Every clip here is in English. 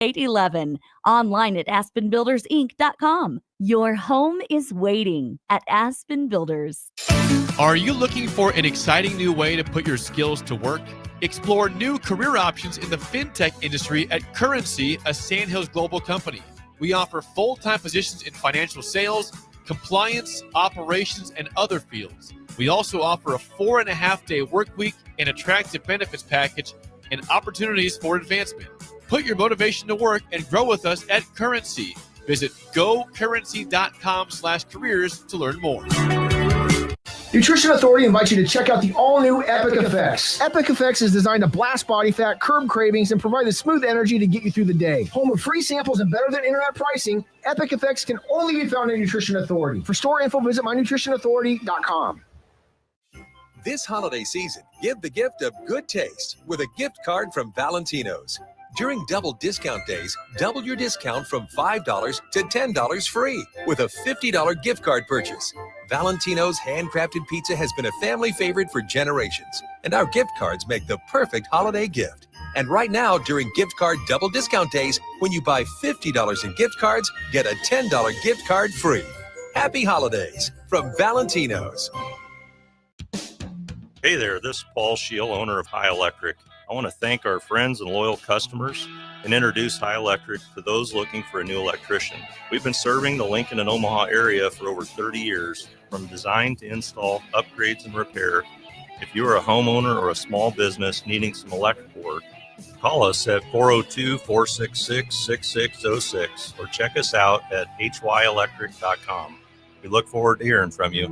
811. Online at aspenbuildersinc.com. Your home is waiting at Aspen Builders. Are you looking for an exciting new way to put your skills to work? Explore new career options in the fintech industry at Currency, a Sandhills global company. We offer full-time positions in financial sales, compliance, operations, and other fields. We also offer a 4.5-day work week, an attractive benefits package, and opportunities for advancement. Put your motivation to work and grow with us at Currency. Visit gocurrency.com/careers to learn more. Nutrition Authority invites you to check out the all-new Epic Effects. Epic Effects is designed to blast body fat, curb cravings, and provide the smooth energy to get you through the day. Home of free samples and better than internet pricing, Epic Effects can only be found at Nutrition Authority. For store info, visit mynutritionauthority.com. This holiday season, give the gift of good taste with a gift card from Valentino's. During double discount days, double your discount from $5 to $10 free with a $50 gift card purchase. Valentino's handcrafted pizza has been a family favorite for generations, and our gift cards make the perfect holiday gift. And right now, during gift card double discount days, when you buy $50 in gift cards, get a $10 gift card free. Happy holidays from Valentino's. Hey there, this is Paul Scheel, owner of High Electric. I want to thank our friends and loyal customers and introduce High Electric to those looking for a new electrician. We've been serving the Lincoln and Omaha area for over 30 years, from design to install, upgrades, and repair. If you are a homeowner or a small business needing some electrical work, call us at 402-466-6606 or check us out at hyelectric.com. We look forward to hearing from you.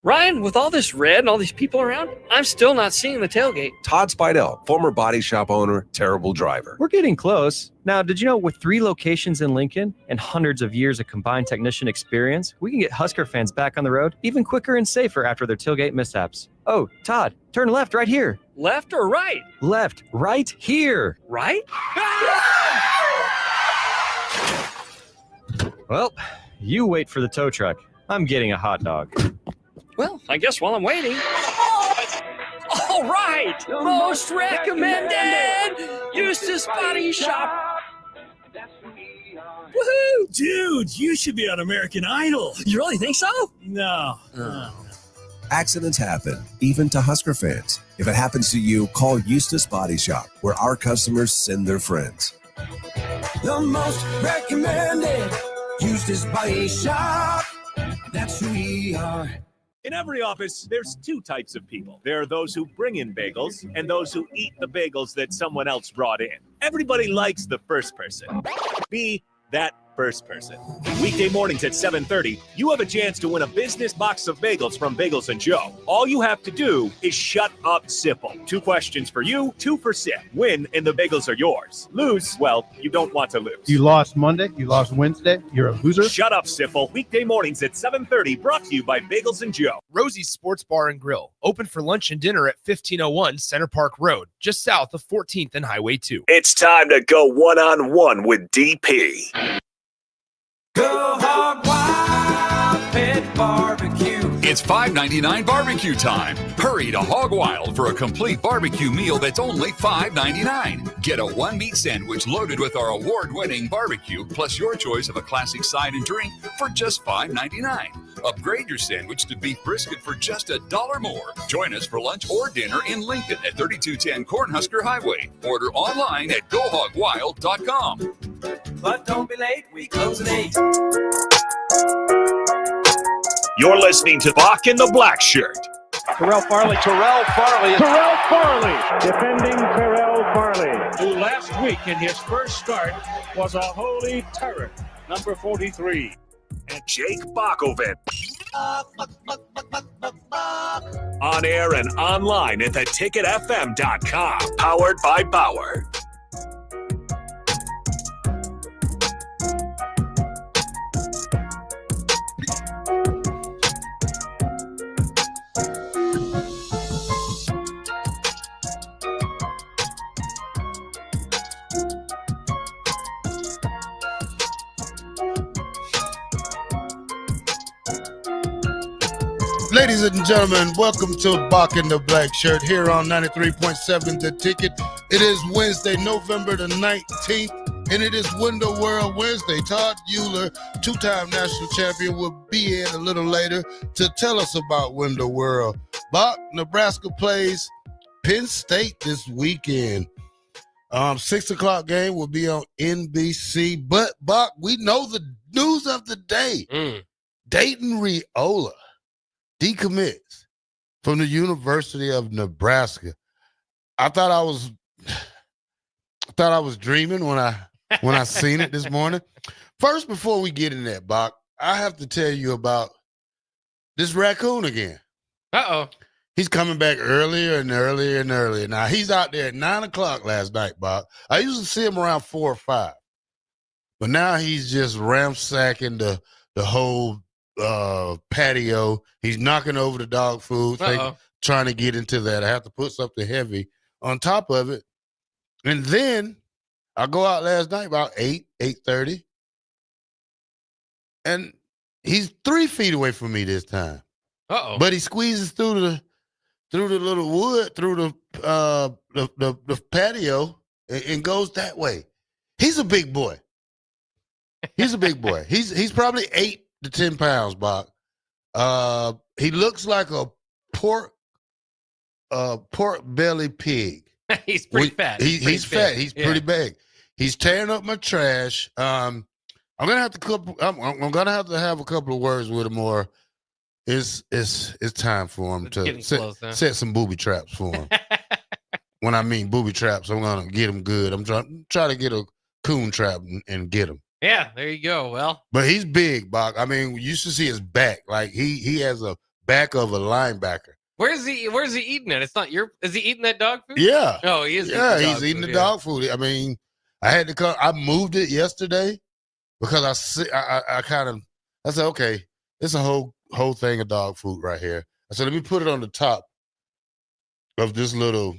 Ryan, with all this red and all these people around, I'm still not seeing the tailgate. Todd Spidell, former body shop owner, terrible driver. We're getting close. Now, did you know with 3 locations in Lincoln and hundreds of years of combined technician experience, we can get Husker fans back on the road even quicker and safer after their tailgate mishaps? Oh, Todd, turn left right here. Left or right? Left, right here. Right? Well, you wait for the tow truck. I'm getting a hot dog. Well, I guess while I'm waiting. All right! Most recommended! Eustace Body Shop! Woohoo! Dude, you should be on American Idol. You really think so? No. Accidents happen, even to Husker fans. If it happens to you, call Eustace Body Shop, where our customers send their friends. The most recommended Eustace Body Shop. That's who we are. In every office, there's 2 types of people. There are those who bring in bagels and those who eat the bagels that someone else brought in. Everybody likes the first person. Be that first person. Weekday mornings at 7:30, you have a chance to win a business box of bagels from Bagels & Joe. All you have to do is shut up, Sipple. 2 questions for you, 2 for Sip. Win, and the bagels are yours. Lose, well, you don't want to lose. You lost Monday, you lost Wednesday, you're a loser. Shut up, Sipple. Weekday mornings at 7:30, brought to you by Bagels & Joe. Rosie's Sports Bar and Grill, open for lunch and dinner at 1501 Center Park Road, just south of 14th and Highway 2. It's time to go one-on-one with DP. Go Hog Wild Pit Barbecue. It's $5.99 barbecue time. Hurry to Hog Wild for a complete barbecue meal that's only $5.99. Get a 1-meat sandwich loaded with our award-winning barbecue, plus your choice of a classic side and drink for just $5.99. Upgrade your sandwich to beef brisket for just $1 more. Join us for lunch or dinner in Lincoln at 3210 Cornhusker Highway. Order online at GoHogWild.com. But don't be late, we close at 8. You're listening to Bock and the Blackshirt. Terrell Farley. Defending Terrell Farley, who last week in his first start was a holy terror, number 43. And Jake Bockoven. On air and online at theticketfm.com. Powered by Bauer. Ladies and gentlemen, welcome to Bock and the Black Shirt here on 93.7 The Ticket. It is Wednesday, November the 19th, and it is Window World Wednesday. Todd Euler, two-time national champion, will be in a little later to tell us about Window World. Bock, Nebraska plays Penn State this weekend. 6 o'clock game will be on NBC. But, Bock, we know the news of the day. Dayton Raiola decommits from the University of Nebraska. I thought I was dreaming when I seen it this morning. First, before we get in that, Bock, I have to tell you about this raccoon again. Uh-oh. He's coming back earlier and earlier and earlier. Now, he's out there at 9 o'clock last night, Bock. I usually see him around 4 or 5. But now he's just ransacking the whole patio. He's knocking over the dog food, trying to get into that. I have to put something heavy on top of it. And then I go out last night about 8:30. And he's 3 feet away from me this time. Uh-oh. But he squeezes through the little wood, through the patio, and goes that way. He's a big boy. He's a big boy. He's probably 8 to 10 pounds, Bock. He looks like a pork belly pig. He's pretty fat. He's fat. He's pretty big. He's tearing up my trash. I'm gonna have to have a couple of words with him, or it's time for him to set some booby traps for him. When I mean booby traps, I'm gonna get him good. I'm trying to get a coon trap and get him. Yeah, there you go. Well, but he's big, Bock. I mean, you should see his back. Like he has a back of a linebacker. Where's he eating it? It's not is he eating that dog food? Yeah. Oh, he is. Yeah, he's eating the dog food. I mean, I had to come. I moved it yesterday because I said, okay, it's a whole thing of dog food right here. I said, let me put it on the top of this little,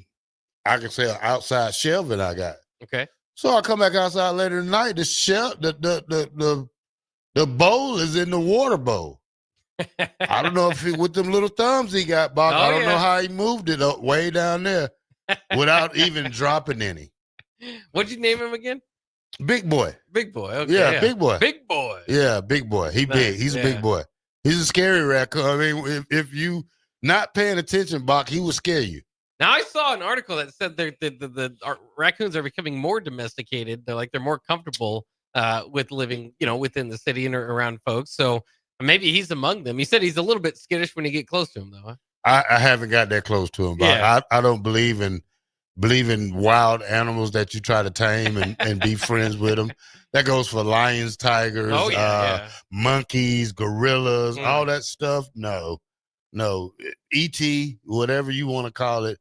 I can say, outside shelving I got. Okay. So I come back outside later tonight. The shelf, the bowl is in the water bowl. I don't know if with them little thumbs he got, Bock. I don't know how he moved it up way down there without even dropping any. What'd you name him again? Big boy. Big boy. Okay, yeah, big boy. Big boy. Yeah, big boy. He big. He's a big boy. He's a scary raccoon. I mean, if you not paying attention, Bock, he will scare you. Now, I saw an article that said the raccoons are becoming more domesticated. They're more comfortable with living, within the city and around folks. So maybe he's among them. He said he's a little bit skittish when you get close to him, though. Huh? I haven't got that close to him, Bock. Yeah. I don't believe in wild animals that you try to tame and be friends with them. That goes for lions, tigers, monkeys, gorillas, all that stuff. No, E.T., whatever you want to call it,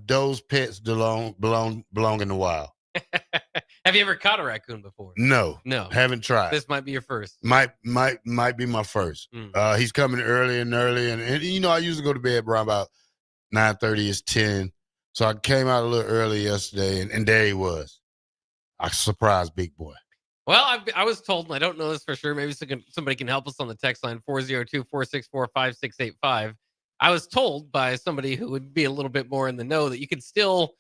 those pets belong in the wild. Have you ever caught a raccoon before? No, haven't tried. This might be your first. Might be my first. He's coming early, and I usually go to bed around about 9:30. It's 10. So I came out a little early yesterday, and there he was. I surprised big boy. Well, I was told, and I don't know this for sure, maybe somebody can help us on the text line, 402-464-5685. I was told by somebody who would be a little bit more in the know that you can still,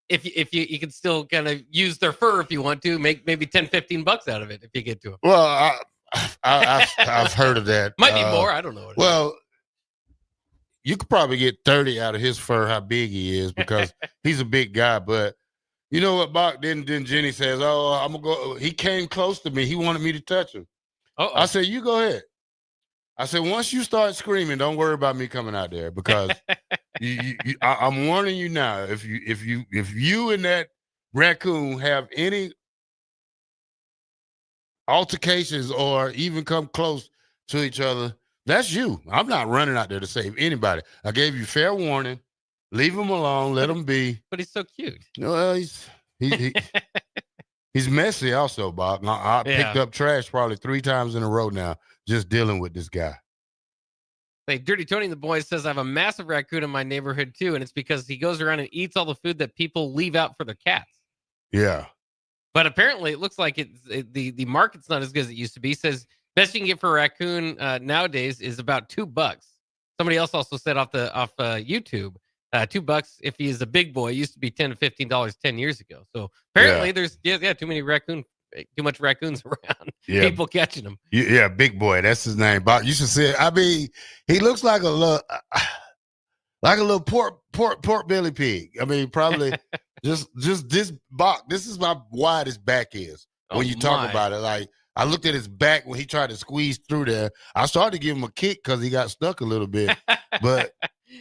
if you can still kind of use their fur if you want to, make maybe $10-15 out of it if you get to them. Well, I've heard of that. Might be more. I don't know. Well, you could probably get 30 out of his fur, how big he is, because he's a big guy. But you know what, Bock? Then Jenny says, "Oh, I'm gonna go." He came close to me. He wanted me to touch him. I said, "You go ahead." I said, "Once you start screaming, don't worry about me coming out there, because I'm warning you now. If you and that raccoon have any altercations or even come close to each other, that's you. I'm not running out there to save anybody. I gave you fair warning. Leave him alone. Let him be." But he's so cute. Well, he's messy also, Bob. I picked up trash probably 3 times in a row now, just dealing with this guy. Hey, Dirty Tony and the boys says, I have a massive raccoon in my neighborhood too, and it's because he goes around and eats all the food that people leave out for their cats. Yeah. But apparently it looks like the market's not as good as it used to be. He says best you can get for a raccoon nowadays is about $2. Somebody else also said off YouTube $2 if he is a big boy. It used to be $10 to $15 10 years ago. So apparently there's too much raccoons around. Yeah. People catching them. Yeah, big boy. That's his name. Bock. You should see it. I mean, he looks like a little pork belly pig. I mean, probably just this Bock. This is how wide his back is when you talk about it. Like, I looked at his back when he tried to squeeze through there. I started to give him a kick because he got stuck a little bit. But,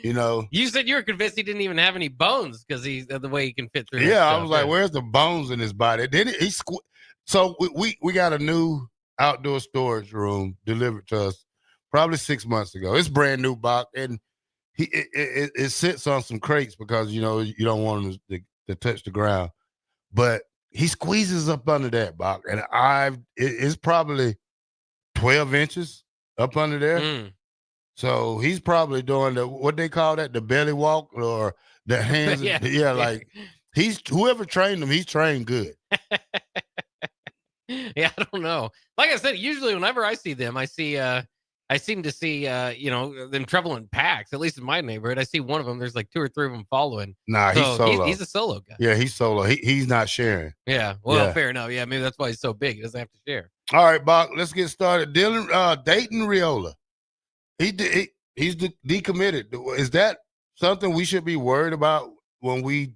You said you were convinced he didn't even have any bones because he's the way he can fit through. Yeah, I was like, where's the bones in his body? Then so we got a new outdoor storage room delivered to us probably 6 months ago. It's brand new, Bock, and it sits on some crates because you don't want him to touch the ground. But he squeezes up under that, Bock, and it's probably 12 inches up under there. So he's probably doing what they call that, the belly walk or the hands. Like whoever trained him, he's trained good. Yeah, I don't know. Like I said, usually whenever I see them, I seem to see them travel in packs. At least in my neighborhood, I see one of them. There's like 2 or 3 of them following. Nah, he's solo. He's a solo guy. Yeah, he's solo. He's not sharing. Yeah, well, fair enough. Yeah, maybe that's why he's so big. He doesn't have to share. All right, Bock, let's get started. Dayton Raiola. He's decommitted. Is that something we should be worried about when we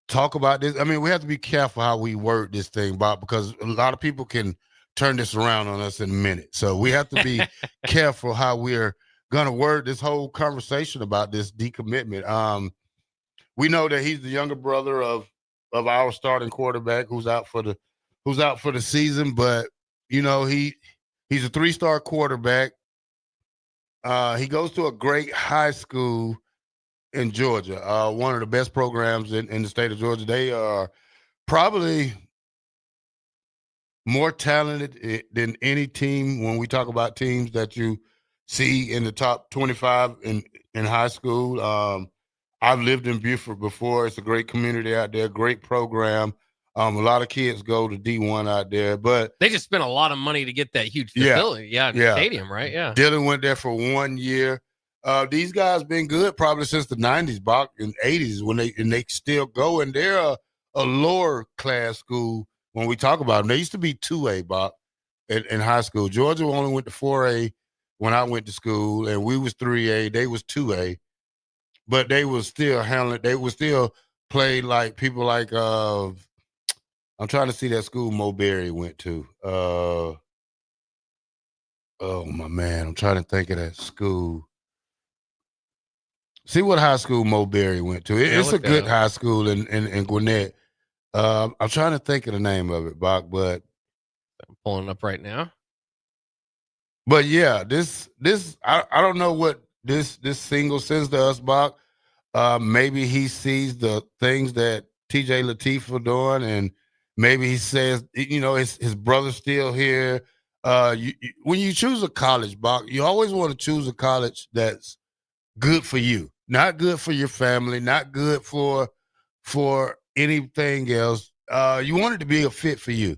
talk about this? I mean, we have to be careful how we word this thing, Bock, because a lot of people can turn this around on us in a minute. So we have to be careful how we're going to word this whole conversation about this decommitment. We know that he's the younger brother of our starting quarterback who's out for the season, but he's a 3-star quarterback. He goes to a great high school in Georgia, one of the best programs in the state of Georgia. They are probably more talented than any team when we talk about teams that you see in the top 25 in high school. I've lived in Beaufort before. It's a great community out there, great program. A lot of kids go to D1 out there, but they just spent a lot of money to get that huge facility. Stadium, right? Yeah. Dylan went there for 1 year. These guys been good probably since the 90s, Bock, and 80s when they still go, and they're a lower class school when we talk about them. They used to be 2A, Bock, in high school. Georgia only went to 4A when I went to school, and we was 3A. They was 2A, but they was still handling. They was still played like people like I'm trying to see that school Mo Berry went to. Oh my man, I'm trying to think of that school. See what high school Mo Berry went to. It's a good high school in Gwinnett. I'm trying to think of the name of it, Bock, but I'm pulling up right now. But yeah, this I don't know what this single says to us, Bock. Maybe he sees the things that TJ Lateef are doing, and maybe he says, his brother's still here. When you choose a college, Bock, you always want to choose a college that's good for you, not good for your family, not good for anything else. You want it to be a fit for you.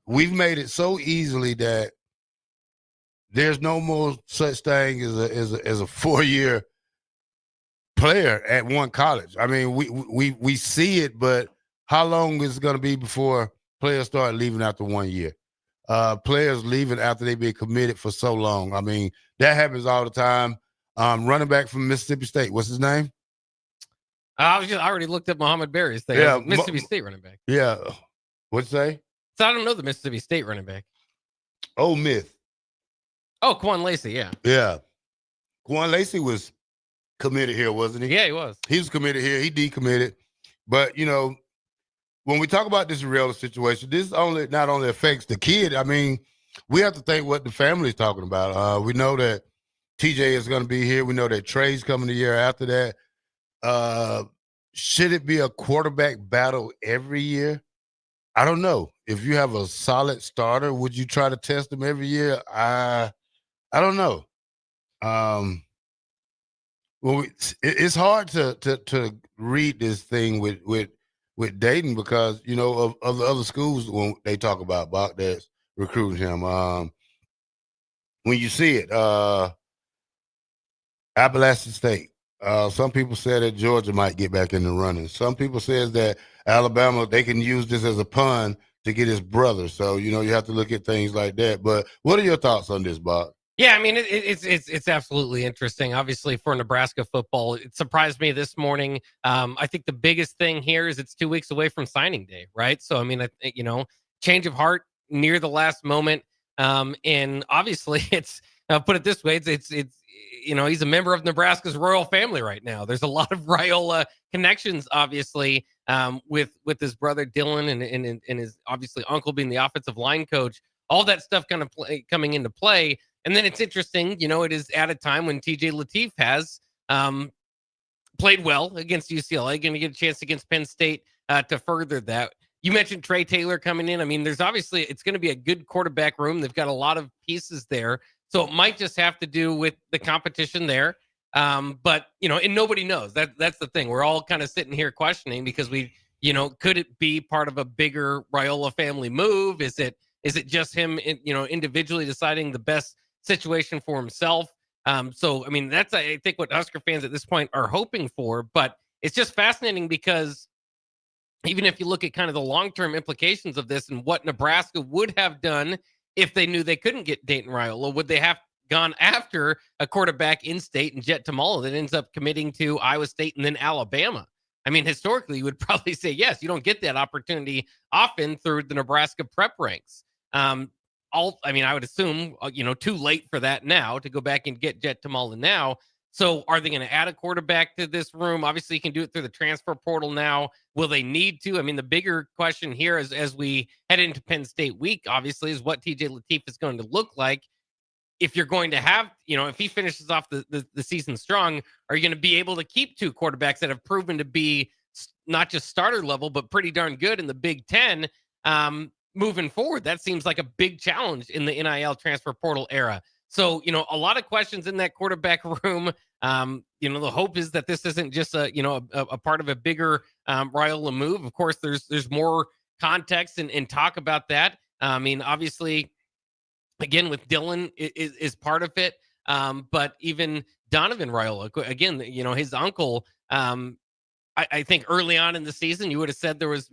We've made it so easily that there's no more such thing as a 4-year player at one college. I mean, we see it, but how long is it going to be before players start leaving after 1 year? Players leaving after they've been committed for so long. I mean, that happens all the time. Running back from Mississippi State, what's his name? I already looked at Muhammad Berry's thing. Yeah, Mississippi State running back. Yeah. What'd you say? So I don't know the Mississippi State running back. Ole Miss. Oh, Quan Lacey, yeah. Yeah. Quan Lacey was committed here, wasn't he? Yeah, he was. He was committed here. He decommitted. But, when we talk about this Raiola situation, this not only affects the kid. I mean, we have to think what the family is talking about. We know that TJ is going to be here. We know that Trey's coming the year after that. Should it be a quarterback battle every year? I don't know. If you have a solid starter, would you try to test him every year? I don't know. Well, it's hard to read this thing with Dayton because of the other schools when they talk about Bock that's recruiting him. When you see it, Appalachian State, Some people said that Georgia might get back in the running. Some people says that Alabama, they can use this as a pun to get his brother. So, you have to look at things like that. But what are your thoughts on this, Bob? Yeah, I mean, it's absolutely interesting. Obviously, for Nebraska football, it surprised me this morning. I think the biggest thing here is it's 2 weeks away from signing day, right? So, I mean, change of heart near the last moment, and obviously, it's put it this way, it's he's a member of Nebraska's royal family right now. There's a lot of Raiola connections, obviously, with his brother Dylan and his obviously uncle being the offensive line coach. All that stuff kind of coming into play. And then it's interesting, it is at a time when TJ Lateef has played well against UCLA, going to get a chance against Penn State to further that. You mentioned Trey Taylor coming in. I mean, there's obviously, it's going to be a good quarterback room. They've got a lot of pieces there. So it might just have to do with the competition there. But, and nobody knows. That's the thing. We're all kind of sitting here questioning because could it be part of a bigger Raiola family move? Is it just him, individually deciding the best situation for himself? So, I mean, that's, I think, what Husker fans at this point are hoping for. But it's just fascinating because even if you look at kind of the long-term implications of this and what Nebraska would have done if they knew they couldn't get Dayton Raiola, would they have gone after a quarterback in state and Jet Tamala that ends up committing to Iowa State and then Alabama? I mean, historically, you would probably say yes. You don't get that opportunity often through the Nebraska prep ranks. I would assume, too late for that now to go back and get Jet Tamala now. So are they going to add a quarterback to this room? Obviously, you can do it through the transfer portal now. Will they need to? I mean, the bigger question here is, as we head into Penn State week, obviously, is what TJ Lateef is going to look like. If you're going to have, if he finishes off the season strong, are you going to be able to keep two quarterbacks that have proven to be not just starter level, but pretty darn good in the Big Ten moving forward? That seems like a big challenge in the NIL transfer portal era. So, a lot of questions in that quarterback room. The hope is that this isn't just a part of a bigger Raiola move. Of course, there's more context and talk about that. I mean, obviously, again, with Dylan is part of it. But even Donovan Raiola, again, his uncle, I think early on in the season, you would have said there was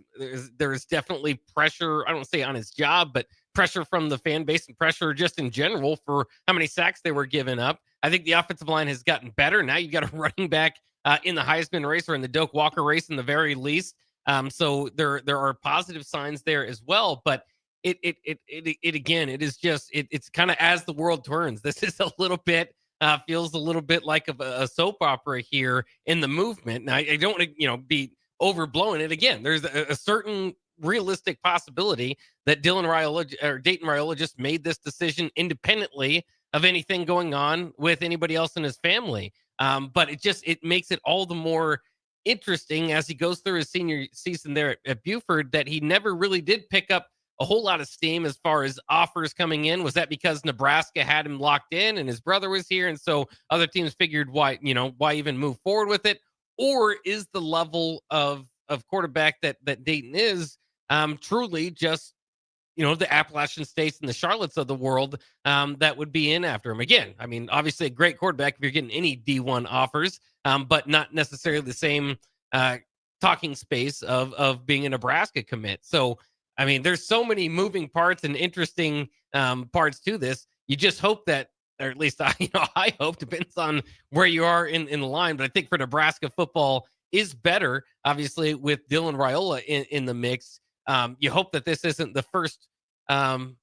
definitely pressure. I don't say on his job, but pressure from the fan base and pressure just in general for how many sacks they were giving up. I think the offensive line has gotten better. Now you've got a running back in the Heisman race or in the Doak Walker race in the very least. So there are positive signs there as well. But it is kind of as the world turns. This is a little bit. Feels a little bit like a soap opera here in the movement. Now, I don't want to, be overblowing it. Again, there's a certain realistic possibility that Dayton Raiola just made this decision independently of anything going on with anybody else in his family. But it makes it all the more interesting as he goes through his senior season there at Buford that he never really did pick up a whole lot of steam as far as offers coming in. Was that because Nebraska had him locked in and his brother was here, and so other teams figured why even move forward with it? Or is the level of quarterback that Dayton is truly just the Appalachian States and the Charlottes of the world that would be in after him? Again, I mean, obviously a great quarterback if you're getting any D1 offers, but not necessarily the same talking space of being a Nebraska commit. So I mean, there's so many moving parts and interesting parts to this. You just hope that, or at least I hope, depends on where you are in the line. But I think for Nebraska football is better, obviously, with Dylan Raiola in the mix. You hope that this isn't the first kind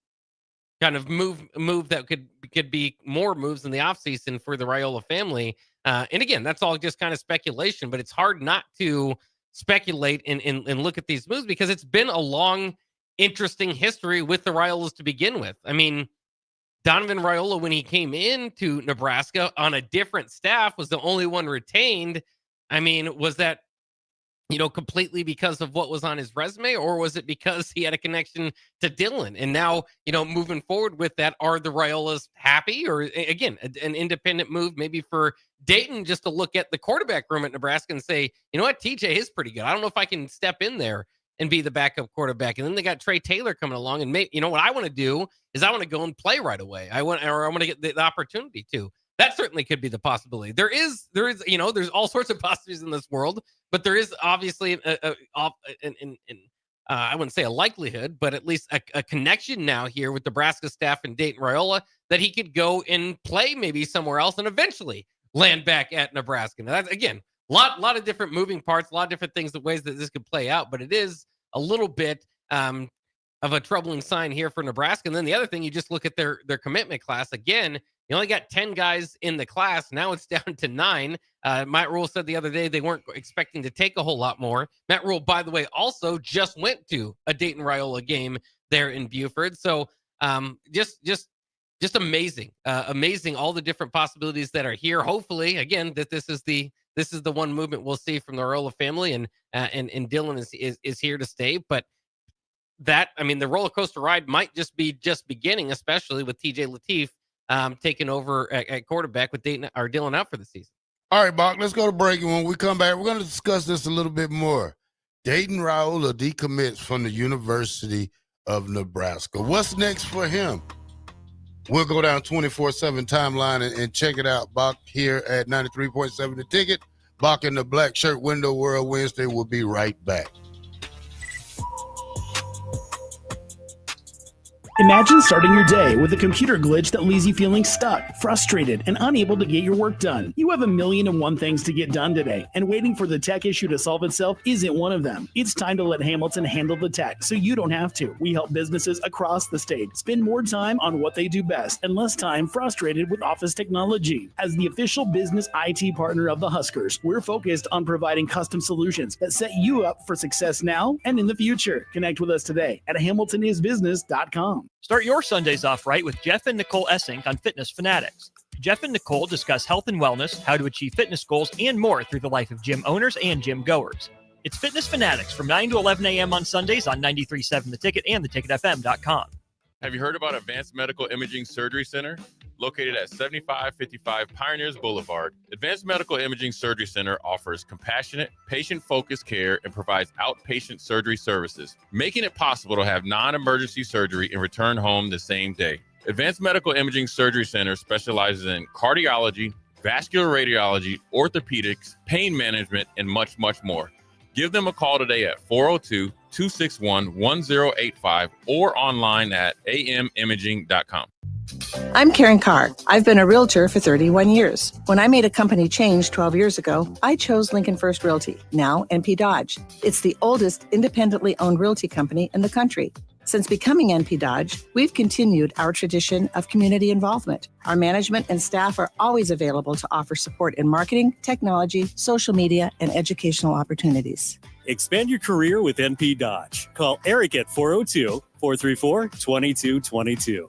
of move that could be more moves in the offseason for the Raiola family. And again, that's all just kind of speculation, but it's hard not to speculate and look at these moves because it's been a long, interesting history with the Raiolas to begin with. I mean, Donovan Raiola, when he came into Nebraska on a different staff, was the only one retained. I mean, was that, completely because of what was on his resume, or was it because he had a connection to Dylan? And now, moving forward with that, are the Raiolas happy? Or again, an independent move maybe for Dayton just to look at the quarterback room at Nebraska and say, you know what, TJ is pretty good. I don't know if I can step in there and be the backup quarterback. And then they got Trey Taylor coming along, and what I want to do is I want to go and play right away. I want to get the opportunity to. That certainly could be the possibility. There's all sorts of possibilities in this world, but there is obviously I wouldn't say a likelihood, but at least a connection now here with Nebraska staff and Dayton Raiola that he could go and play maybe somewhere else and eventually land back at Nebraska. Now, that's, again, a lot of different moving parts, a lot of different things, the ways that this could play out, but it is a little bit of a troubling sign here for Nebraska. And then the other thing, you just look at their commitment class. Again, you only got 10 guys in the class. Now it's down to 9. Matt Rule said the other day they weren't expecting to take a whole lot more. Matt Rule, by the way, also just went to a Dayton Raiola game there in Buford. So just amazing, amazing all the different possibilities that are here. Hopefully, again, that this is the one movement we'll see from the Raiola family, and Dylan is here to stay. But the roller coaster ride might just be beginning, especially with TJ Lateef taking over at quarterback with Dylan out for the season. All right, Bock, let's go to break. And when we come back, we're going to discuss this a little bit more. Dayton Raiola decommits from the University of Nebraska. What's next for him? We'll go down 24/7 timeline and check it out. Bock here at 93.7 The Ticket. Bock in the Black Shirt Window World Wednesday. We'll be right back. Imagine starting your day with a computer glitch that leaves you feeling stuck, frustrated, and unable to get your work done. You have 1,000,001 things to get done today, and waiting for the tech issue to solve itself isn't one of them. It's time to let Hamilton handle the tech so you don't have to. We help businesses across the state spend more time on what they do best and less time frustrated with office technology. As the official business IT partner of the Huskers, we're focused on providing custom solutions that set you up for success now and in the future. Connect with us today at hamiltonisbusiness.com. Start your Sundays off right with Jeff and Nicole Essink on Fitness Fanatics. Jeff and Nicole discuss health and wellness, how to achieve fitness goals, and more through the life of gym owners and gym goers. It's Fitness Fanatics from 9 to 11 a.m. on Sundays on 93.7 The Ticket and theticketfm.com. Have you heard about Advanced Medical Imaging Surgery Center? Located at 7555 Pioneers Boulevard, Advanced Medical Imaging Surgery Center offers compassionate, patient-focused care and provides outpatient surgery services, making it possible to have non-emergency surgery and return home the same day. Advanced Medical Imaging Surgery Center specializes in cardiology, vascular radiology, orthopedics, pain management, and much, much more. Give them a call today at 402-261-1085 or online at amimaging.com. I'm Karen Carr. I've been a realtor for 31 years. When I made a company change 12 years ago, I chose Lincoln First Realty, now NP Dodge. It's the oldest independently owned realty company in the country. Since becoming NP Dodge, we've continued our tradition of community involvement. Our management and staff are always available to offer support in marketing, technology, social media, and educational opportunities. Expand your career with NP Dodge. Call Eric at 402-434-2222.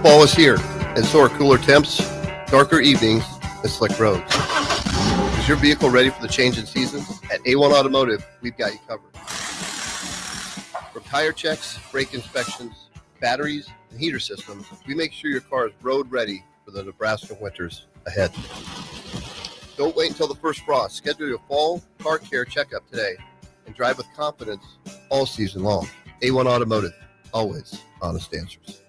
Fall is here, and so are cooler temps, darker evenings, and slick roads. Is your vehicle ready for the change in seasons? At A1 Automotive, we've got you covered. From tire checks, brake inspections, batteries, and heater systems, we make sure your car is road ready for the Nebraska winters ahead. Don't wait until the first frost. Schedule your fall car care checkup today and drive with confidence all season long. A1 Automotive, always honest answers.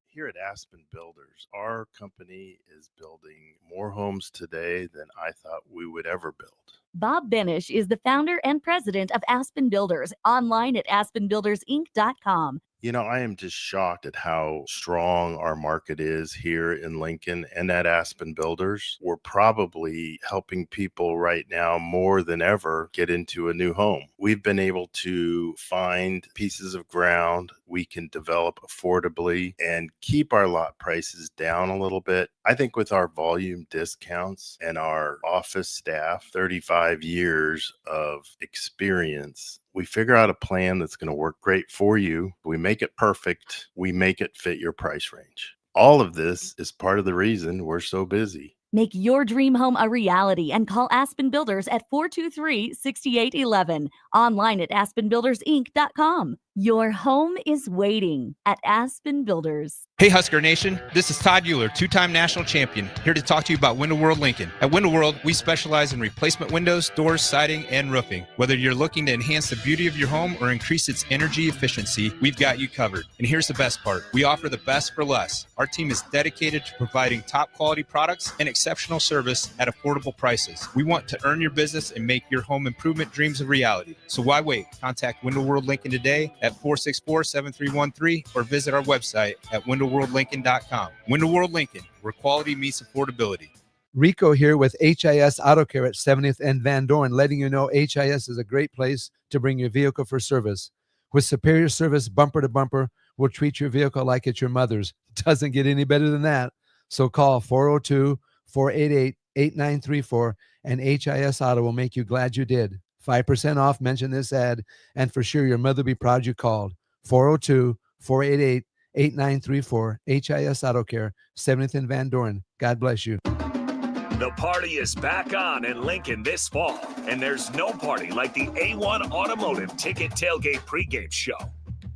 Here at Aspen Builders, our company is building more homes today than I thought we would ever build. Bob Benish is the founder and president of Aspen Builders, online at aspenbuildersinc.com. You know, I am just shocked at how strong our market is here in Lincoln and at Aspen Builders. We're probably helping people right now more than ever get into a new home. We've been able to find pieces of ground we can develop affordably and keep our lot prices down a little bit. I think with our volume discounts and our office staff, 35 years of experience, we figure out a plan that's going to work great for you. We make it perfect. We make it fit your price range. All of this is part of the reason we're so busy. Make your dream home a reality and call Aspen Builders at 423-6811. Online at aspenbuildersinc.com. Your home is waiting at Aspen Builders. Hey Husker Nation, this is Todd Euler, two-time national champion, here to talk to you about Window World Lincoln. At Window World, we specialize in replacement windows, doors, siding, and roofing. Whether you're looking to enhance the beauty of your home or increase its energy efficiency, we've got you covered. And here's the best part. We offer the best for less. Our team is dedicated to providing top quality products and exceptional service at affordable prices. We want to earn your business and make your home improvement dreams a reality. So why wait? Contact Window World Lincoln today at 464-7313 or visit our website at windowworldlincoln.com. Window World Lincoln, where quality meets affordability. Rico here with HIS Auto Care at 70th and Van Dorn, letting you know HIS is a great place to bring your vehicle for service. With superior service bumper to bumper, we'll treat your vehicle like it's your mother's. Doesn't get any better than that. So call 402-488-8934 and HIS Auto will make you glad you did. 5% off, mention this ad, and for sure your mother will be proud you called. 402-488-8934, HIS Auto Care, 70th and Van Dorn. God bless you. The party is back on in Lincoln this fall, and there's no party like the A1 Automotive Ticket Tailgate pregame show.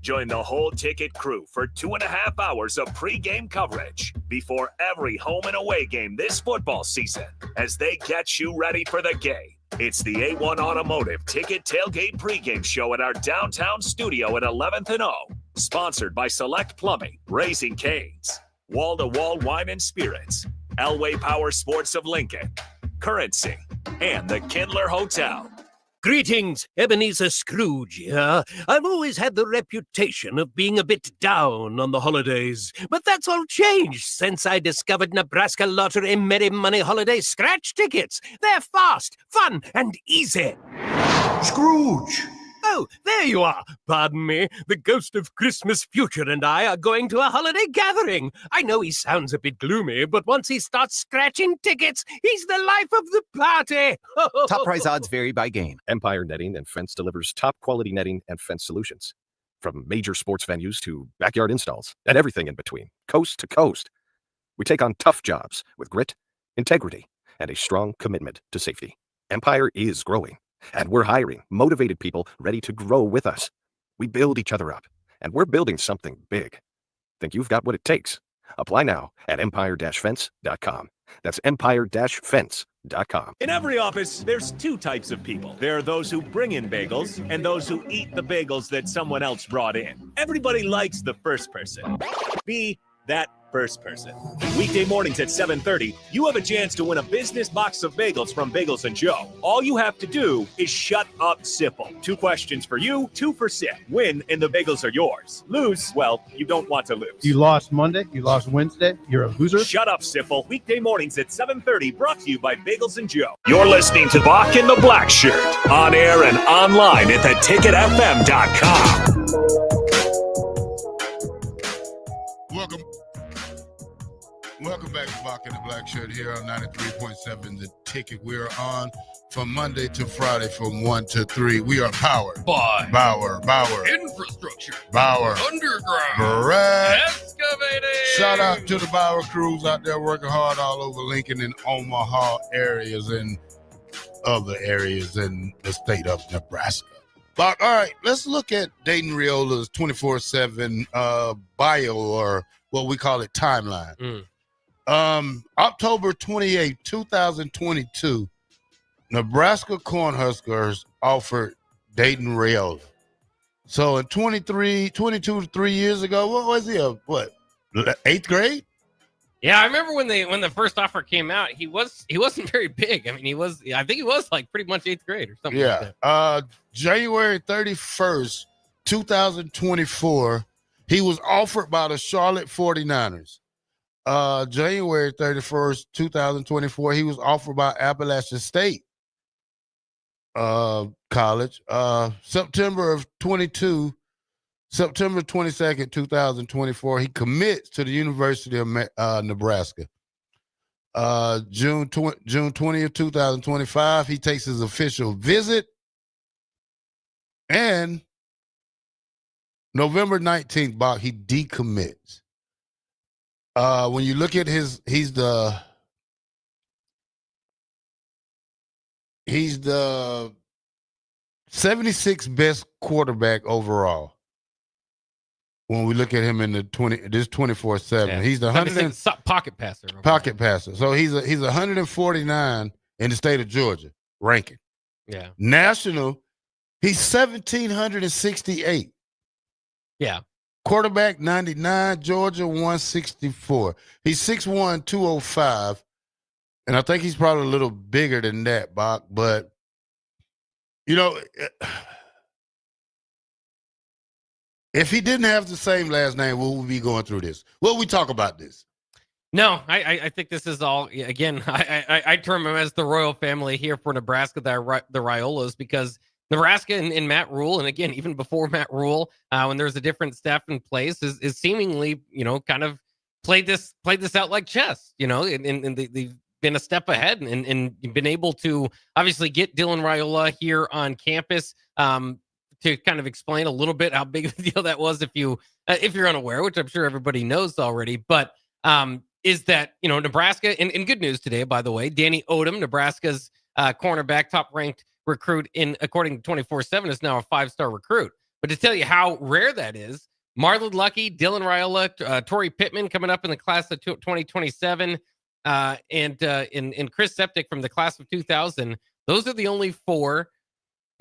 Join the whole ticket crew for 2.5 hours of pregame coverage before every home and away game this football season as they get you ready for the game. It's the A1 Automotive Ticket Tailgate pregame show at our downtown studio at 11th and O. Sponsored by Select Plumbing, Raising Cane's, Wall to Wall Wine and Spirits, Elway Power Sports of Lincoln, Currency, and the Kindler Hotel. Greetings, Ebenezer Scrooge here. I've always had the reputation of being a bit down on the holidays, but that's all changed since I discovered Nebraska Lottery Merry Money Holiday Scratch Tickets. They're fast, fun, and easy. Scrooge! Oh, there you are. Pardon me. The ghost of Christmas future and I are going to a holiday gathering. I know he sounds a bit gloomy, but once he starts scratching tickets, he's the life of the party. Top prize odds vary by game. Empire Netting and Fence delivers top quality netting and fence solutions. From major sports venues to backyard installs and everything in between, coast to coast. We take on tough jobs with grit, integrity, and a strong commitment to safety. Empire is growing. And we're hiring motivated people ready to grow with us. We build each other up, and we're building something big. Think you've got what it takes? Apply now at empire-fence.com. That's empire-fence.com. In every office, there's two types of people. There are those who bring in bagels and those who eat the bagels that someone else brought in. Everybody likes the first person. Be that first person. Weekday mornings at 7:30, you have a chance to win a business box of bagels from Bagels & Joe. All you have to do is shut up, Sipple. 2 questions for you, 2 for Sip. Win, and the bagels are yours. Lose, well, you don't want to lose. You lost Monday, you lost Wednesday, you're a loser. Shut up, Sipple. Weekday mornings at 7:30, brought to you by Bagels & Joe. You're listening to Bock and the Blackshirt, on air and online at theticketfm.com. Welcome back to Bock and the Blackshirt here on 93.7 The Ticket. We are on from Monday to Friday from 1 to 3. We are powered by Bauer, Infrastructure, Bauer, Underground, Brett. Excavating. Shout out to the Bauer crews out there working hard all over Lincoln and Omaha areas and other areas in the state of Nebraska. But all right, let's look at Dayton Raiola's 24/7 bio, or what we call it, timeline. October 28, 2022, Nebraska Cornhuskers offered Dayton Raiola. So in 22 to 3 years ago, what was he, eighth grade? Yeah, I remember when the first offer came out, he wasn't very big. I mean, I think he was like pretty much 8th grade or something like that. January 31st, 2024, he was offered by the Charlotte 49ers. January 31st, 2024, he was offered by Appalachian State College. September 22nd, 2024, he commits to the University of Nebraska. June 20th, 2025, he takes his official visit. And November 19th, Bock, he decommits. When you look at he's the 76th best quarterback overall. when we look at him in the 24/7. Yeah. He's the pocket passer. Pocket passer. So he's 149 in the state of Georgia ranking. Yeah. National, he's 1,768. Yeah. Quarterback 99, Georgia 164. He's 6'1", 205. And I think he's probably a little bigger than that, Bock. But, if he didn't have the same last name, will we be going through this? Will we talk about this? No, I think this is all, again, I term them as the royal family here for Nebraska, the Raiolas, because Nebraska and Matt Rule, and again, even before Matt Rule, when there's a different staff in place, is seemingly, kind of played this out like chess, and they've been a step ahead and been able to obviously get Dylan Raiola here on campus to kind of explain a little bit how big of a deal that was if you're unaware, which I'm sure everybody knows already, but is that, Nebraska, and good news today, by the way, Danny Odom, Nebraska's cornerback, top-ranked recruit according to 24/7, is now a 5-star recruit. But to tell you how rare that is, Marlon Lucky, Dylan Raiola, Torrey Pittman coming up in the class of 2027, and Chris Septic from the class of 2000. Those are the only 4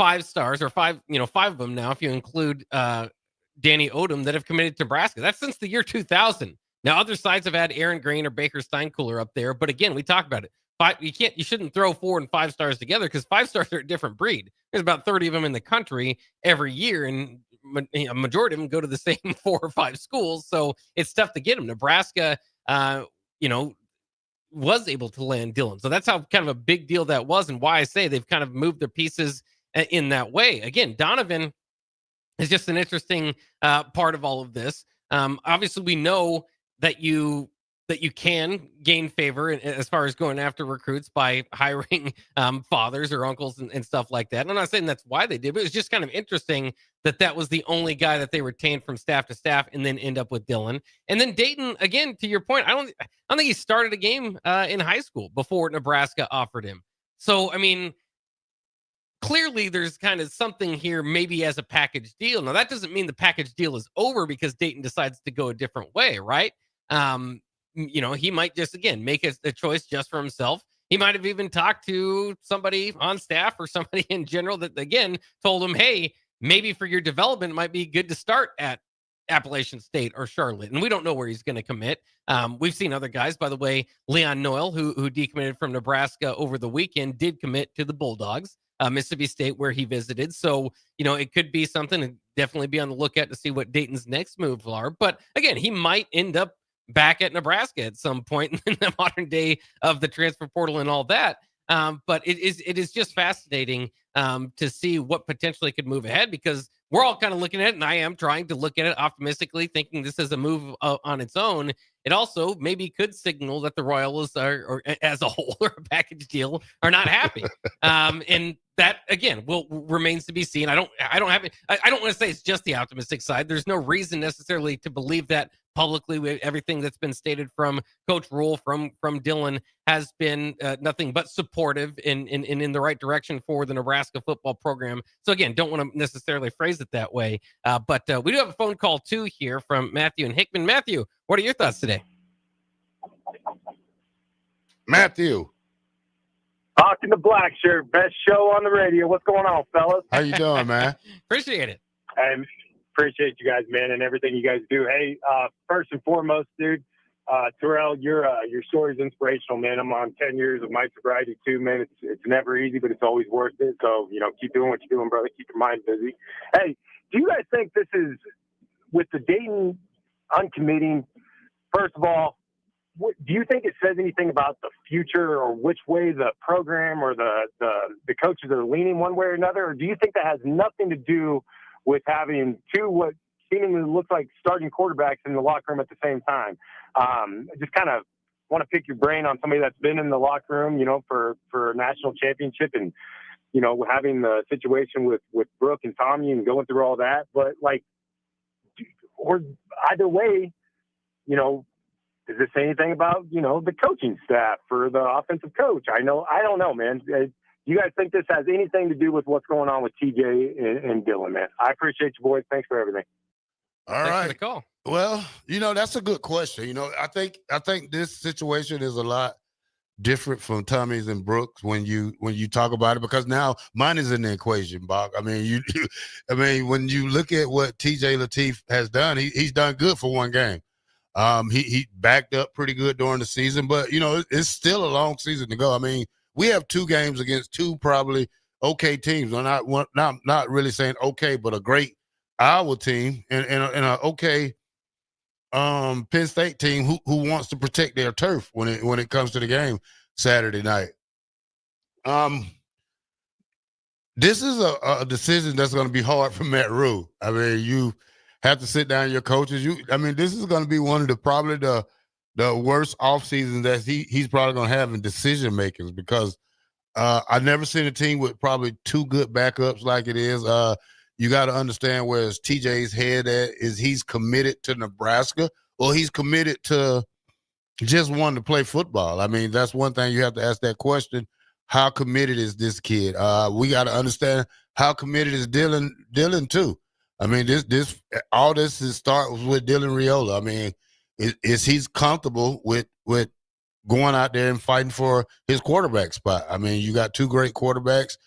5-stars, or 5 of them now, if you include Danny Odom, that have committed to Nebraska. That's since the year 2000. Now, other sides have had Aaron Green or Baker Steinkuhler up there, but again, we talked about it. You shouldn't throw 4 and 5 stars together, because 5 stars are a different breed. There's about 30 of them in the country every year, and a majority of them go to the same 4 or 5 schools, so it's tough to get them. Nebraska, was able to land Dylan, so that's how kind of a big deal that was, and why I say they've kind of moved their pieces in that way. Again, Donovan is just an interesting part of all of this. Obviously, we know that you can gain favor as far as going after recruits by hiring fathers or uncles and stuff like that. And I'm not saying that's why they did, but it was just kind of interesting that was the only guy that they retained from staff to staff, and then end up with Dylan. And then Dayton, again, to your point, I don't think he started a game in high school before Nebraska offered him. So, I mean, clearly there's kind of something here, maybe as a package deal. Now, that doesn't mean the package deal is over because Dayton decides to go a different way, right? He might just, again, make a choice just for himself. He might have even talked to somebody on staff or somebody in general that, again, told him, hey, maybe for your development, it might be good to start at Appalachian State or Charlotte. And we don't know where he's going to commit. We've seen other guys, by the way, Leon Noel, who decommitted from Nebraska over the weekend, did commit to the Bulldogs, Mississippi State, where he visited. So, it could be something to definitely be on the lookout to see what Dayton's next moves are. But again, he might end up back at Nebraska at some point in the modern day of the transfer portal and all that. But it is just fascinating to see what potentially could move ahead, because we're all kind of looking at it, and I am trying to look at it optimistically, thinking this is a move on its own. It also maybe could signal that the Royals or as a whole, or a package deal, are not happy. And that, again, remains to be seen. I don't want to say it's just the optimistic side. There's no reason necessarily to believe that publicly. Everything that's been stated from Coach Rule, from Dylan, has been nothing but supportive in the right direction for the Nebraska football program. So again, don't want to necessarily phrase it that way. But we do have a phone call too here from Matthew and Hickman. Matthew, what are your thoughts today? Matthew. Talking to Blackshirt, best show on the radio. What's going on, fellas? How you doing, man? Appreciate it. I appreciate you guys, man, and everything you guys do. Hey, first and foremost, dude, Terrell, your story is inspirational, man. I'm on 10 years of my sobriety too, man. It's never easy, but it's always worth it. So, keep doing what you're doing, brother. Keep your mind busy. Hey, do you guys think this is, with the Dayton uncommitting, first of all, do you think it says anything about the future, or which way the program or the coaches are leaning one way or another? Or do you think that has nothing to do with having 2 what seemingly looks like starting quarterbacks in the locker room at the same time? I just kind of want to pick your brain on somebody that's been in the locker room, for a national championship, and, having the situation with Brooke and Tommy and going through all that. But, or either way, does this say anything about, the coaching staff or the offensive coach? I don't know, man. Do you guys think this has anything to do with what's going on with TJ and Dylan, man? I appreciate you, boys. Thanks for everything. All Thanks right. for the call. Well, that's a good question. I think this situation is a lot different from Tommy's and Brooks when you talk about it, because now mine is in the equation, Bock. I mean, when you look at what TJ Lateef has done, he's done good for one game. He backed up pretty good during the season, but it's still a long season to go. I mean, we have 2 games against 2 probably okay teams. I'm not really saying okay, but a great Iowa team and an okay Penn State team who wants to protect their turf when it comes to the game Saturday night. This is a decision that's going to be hard for Matt Rule. I mean, you have to sit down with your coaches. This is going to be one of the worst off seasons that he's probably going to have in decision makings, because I've never seen a team with probably 2 good backups like it is. You got to understand where TJ's head at. Is he's committed to Nebraska, or he's committed to just wanting to play football? I mean, that's one thing you have to ask that question. How committed is this kid? We got to understand how committed is Dylan too. I mean, all this starts with Dylan Raiola. I mean, is he's comfortable with going out there and fighting for his quarterback spot? I mean, you got 2 great quarterbacks.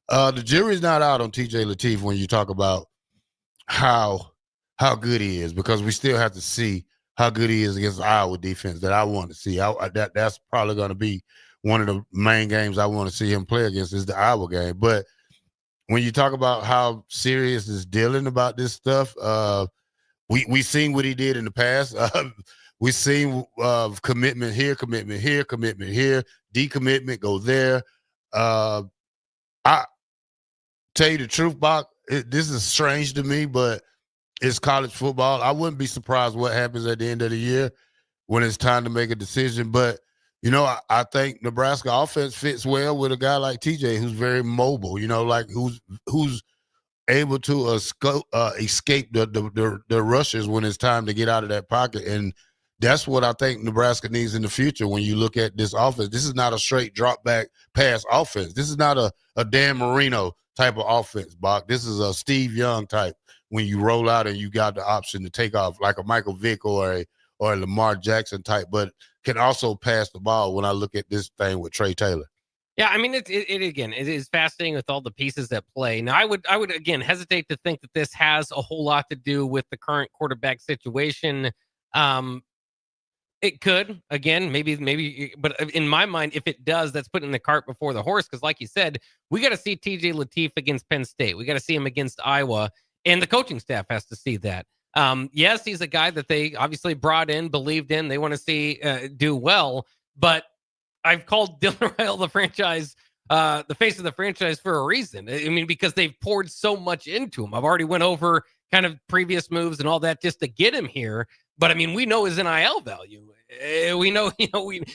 The jury's not out on TJ Lateef when you talk about how good he is, because we still have to see how good he is against the Iowa defense that I want to see. That's probably going to be one of the main games I want to see him play against, is the Iowa game. But when you talk about how serious is Dylan about this stuff, we seen what he did in the past. We seen commitment here, decommitment, go there. I tell you the truth, Bock, this is strange to me, but it's college football. I wouldn't be surprised what happens at the end of the year when it's time to make a decision. But, I think Nebraska offense fits well with a guy like TJ, who's very mobile, who's able to escape the rushers when it's time to get out of that pocket. And that's what I think Nebraska needs in the future when you look at this offense. This is not a straight drop back pass offense. This is not a Dan Marino type of offense, Bock. This is a Steve Young type, when you roll out and you got the option to take off, like a Michael Vick or a Lamar Jackson type, but can also pass the ball when I look at this thing with Trey Taylor. Yeah, I mean, it is fascinating with all the pieces that play. Now, I would again hesitate to think that this has a whole lot to do with the current quarterback situation. It could, again, maybe, but in my mind, if it does, that's putting the cart before the horse. Because, like you said, we got to see TJ Lateef against Penn State. We got to see him against Iowa, and the coaching staff has to see that. Yes, he's a guy that they obviously brought in, believed in. They want to see do well, but I've called Dayton Raiola the franchise, the face of the franchise, for a reason. I mean, because they've poured so much into him. I've already went over kind of previous moves and all that just to get him here. But I mean, we know his NIL value. We know,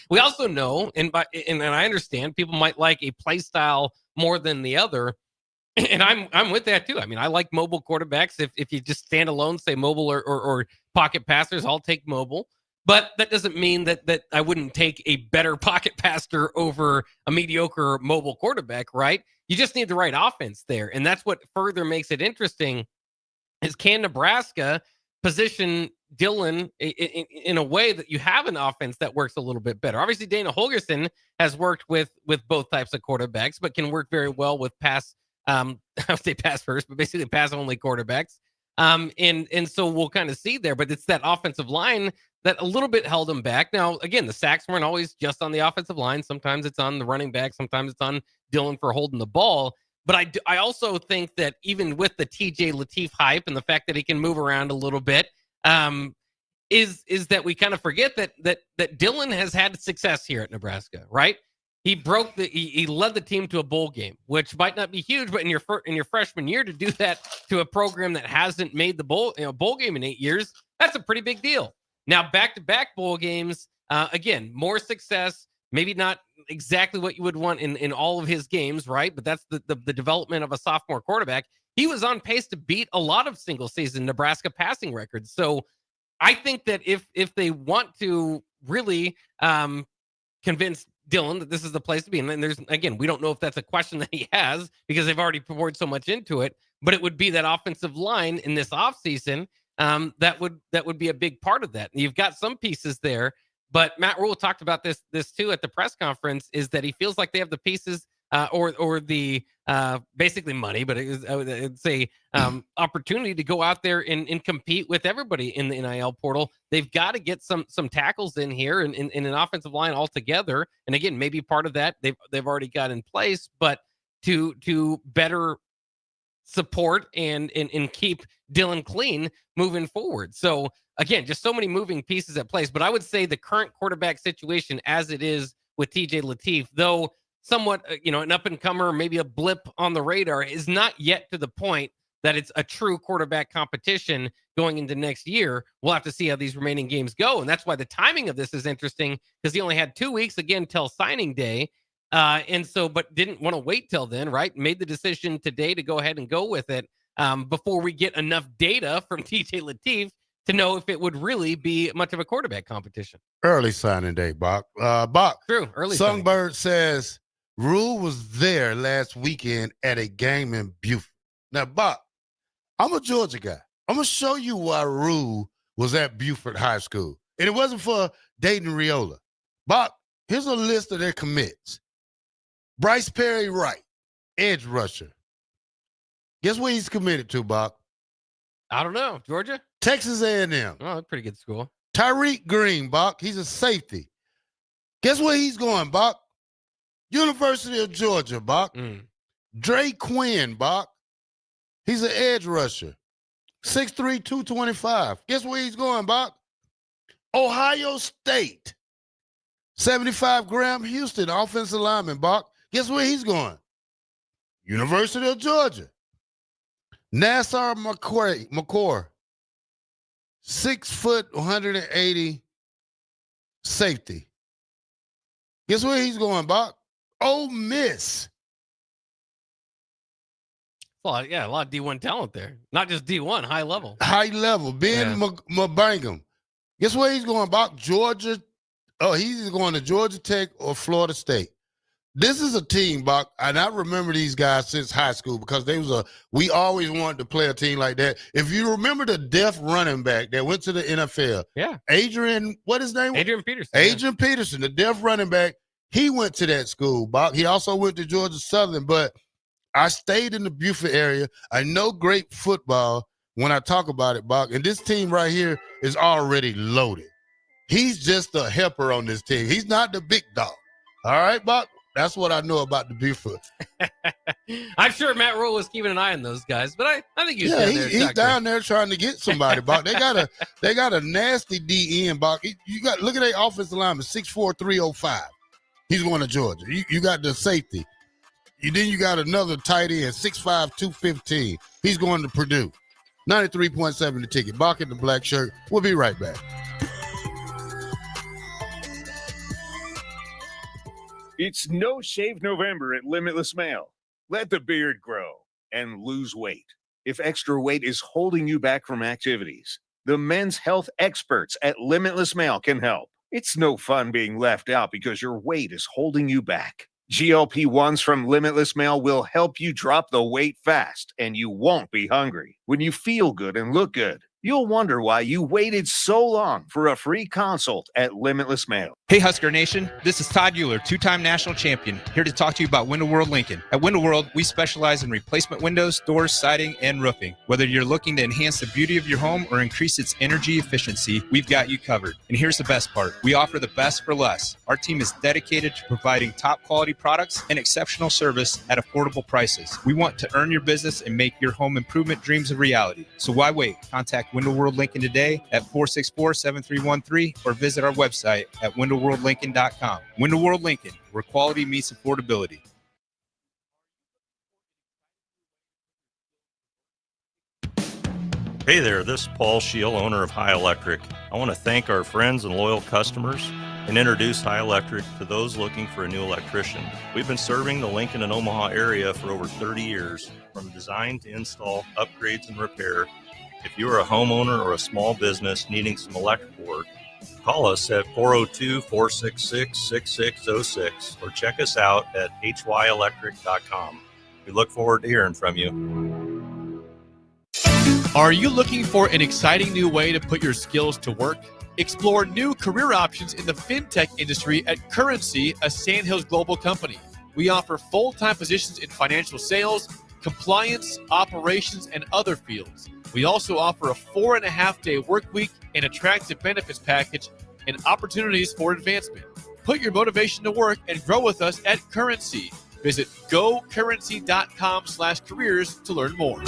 we also know, and I understand people might like a play style more than the other. And I'm with that too. I mean, I like mobile quarterbacks. If you just stand alone, say mobile or pocket passers, I'll take mobile. But that doesn't mean that I wouldn't take a better pocket passer over a mediocre mobile quarterback, right? You just need the right offense there. And that's what further makes it interesting, is can Nebraska position Dylan in a way that you have an offense that works a little bit better? Obviously, Dana Holgorsen has worked with both types of quarterbacks, but can work very well with pass, I would say pass first, but basically pass only quarterbacks. And so we'll kind of see there, but it's that offensive line that a little bit held him back. Now, again, the sacks weren't always just on the offensive line. Sometimes it's on the running back. Sometimes it's on Dylan for holding the ball. But I also think that even with the TJ Lateef hype and the fact that he can move around a little bit, is that we kind of forget that Dylan has had success here at Nebraska, right? He led the team to a bowl game, which might not be huge, but in your freshman year, to do that to a program that hasn't made the bowl game in 8 years, that's a pretty big deal. Now, back-to-back bowl games, again, more success, maybe not exactly what you would want in all of his games, right? But that's the development of a sophomore quarterback. He was on pace to beat a lot of single-season Nebraska passing records. So I think that if they want to really convince Dylan that this is the place to be, and then we don't know if that's a question that he has because they've already poured so much into it, but it would be that offensive line in this offseason. that would be a big part of that. And you've got some pieces there, but Matt Rule talked about this too at the press conference, is that he feels like they have the pieces or the basically money, but it's a opportunity to go out there and compete with everybody in the NIL portal. They've got to get some tackles in here and in an offensive line altogether. And again, maybe part of that they've already got in place, but to better support and keep Dylan clean moving forward. So again, just so many moving pieces at place. But I would say the current quarterback situation as it is with TJ Lateef, though somewhat, an up-and-comer, maybe a blip on the radar, is not yet to the point that it's a true quarterback competition going into next year. We'll have to see how these remaining games go. And that's why the timing of this is interesting, because he only had 2 weeks, again, till signing day. But didn't want to wait till then, right? Made the decision today to go ahead and go with it before we get enough data from TJ Lateef to know if it would really be much of a quarterback competition. Early signing day, Bock. Bock. True, early Songbird says Rule was there last weekend at a game in Beaufort. Now, Bock, I'm a Georgia guy. I'm going to show you why Rule was at Beaufort High School. And it wasn't for Dayton Raiola. Bock, here's a list of their commits. Bryce Perry Wright, edge rusher. Guess where he's committed to, Bock? I don't know. Georgia? Texas A&M. Oh, pretty good school. Tyreek Green, Bock. He's a safety. Guess where he's going, Bock? University of Georgia, Bock. Dre Quinn, Bock. He's an edge rusher. 6'3", 225. Guess where he's going, Bock? Ohio State. 75 Graham Houston, offensive lineman, Bock. Guess where he's going? University of Georgia. Nassar McCord. 6 foot, 180 safety. Guess where he's going, Bock? Ole Miss. A lot of D1 talent there. Not just D1, high level. High level. Ben Mabangam. Guess where he's going, Bock? Georgia. Oh, he's either going to Georgia Tech or Florida State. This is a team, Bock, and I remember these guys since high school because we always wanted to play a team like that. If you remember the deaf running back that went to the NFL. Yeah. Adrian, what his name? Adrian Peterson. Adrian Peterson, the deaf running back. He went to that school, Bock. He also went to Georgia Southern, but I stayed in the Beaufort area. I know great football when I talk about it, Bock, and this team right here is already loaded. He's just a helper on this team. He's not the big dog. All right, Bock? That's what I know about the Beaufort. I'm sure Matt Rule was keeping an eye on those guys, but I think he's down there trying to get somebody, Bock. They got a nasty DN, Bock. Look at their offensive lineman, 6'4", 305. He's going to Georgia. You got the safety. Then you got another tight end, 6'5", 215. He's going to Purdue. 93.7 the ticket. Bock in the black shirt. We'll be right back. It's No Shave November at Limitless Male. Let the beard grow and lose weight. If extra weight is holding you back from activities, the men's health experts at Limitless Male can help. It's no fun being left out because your weight is holding you back. GLP-1s from Limitless Male will help you drop the weight fast, and you won't be hungry. When you feel good and look good, you'll wonder why you waited so long for a free consult at Limitless Male. Hey Husker Nation, this is Todd Euler, two-time national champion, here to talk to you about Window World Lincoln. At Window World, we specialize in replacement windows, doors, siding, and roofing. Whether you're looking to enhance the beauty of your home or increase its energy efficiency, we've got you covered. And here's the best part. We offer the best for less. Our team is dedicated to providing top quality products and exceptional service at affordable prices. We want to earn your business and make your home improvement dreams a reality. So why wait? Contact Window World Lincoln today at 464-7313 or visit our website at windowworldlincoln.com. Window World Lincoln, where quality meets affordability. Hey there, this is Paul Scheel, owner of High Electric. I want to thank our friends and loyal customers and introduce High Electric to those looking for a new electrician. We've been serving the Lincoln and Omaha area for over 30 years, from design to install, upgrades, and repair. If you are a homeowner or a small business needing some electrical work, call us at 402-466-6606 or check us out at hyelectric.com. We look forward to hearing from you. Are you looking for an exciting new way to put your skills to work? Explore new career options in the fintech industry at Currency, a Sandhills global company. We offer full-time positions in financial sales, compliance, operations, and other fields. We also offer a 4.5-day work week, an attractive benefits package, and opportunities for advancement. Put your motivation to work and grow with us at Currency. Visit gocurrency.com/careers to learn more.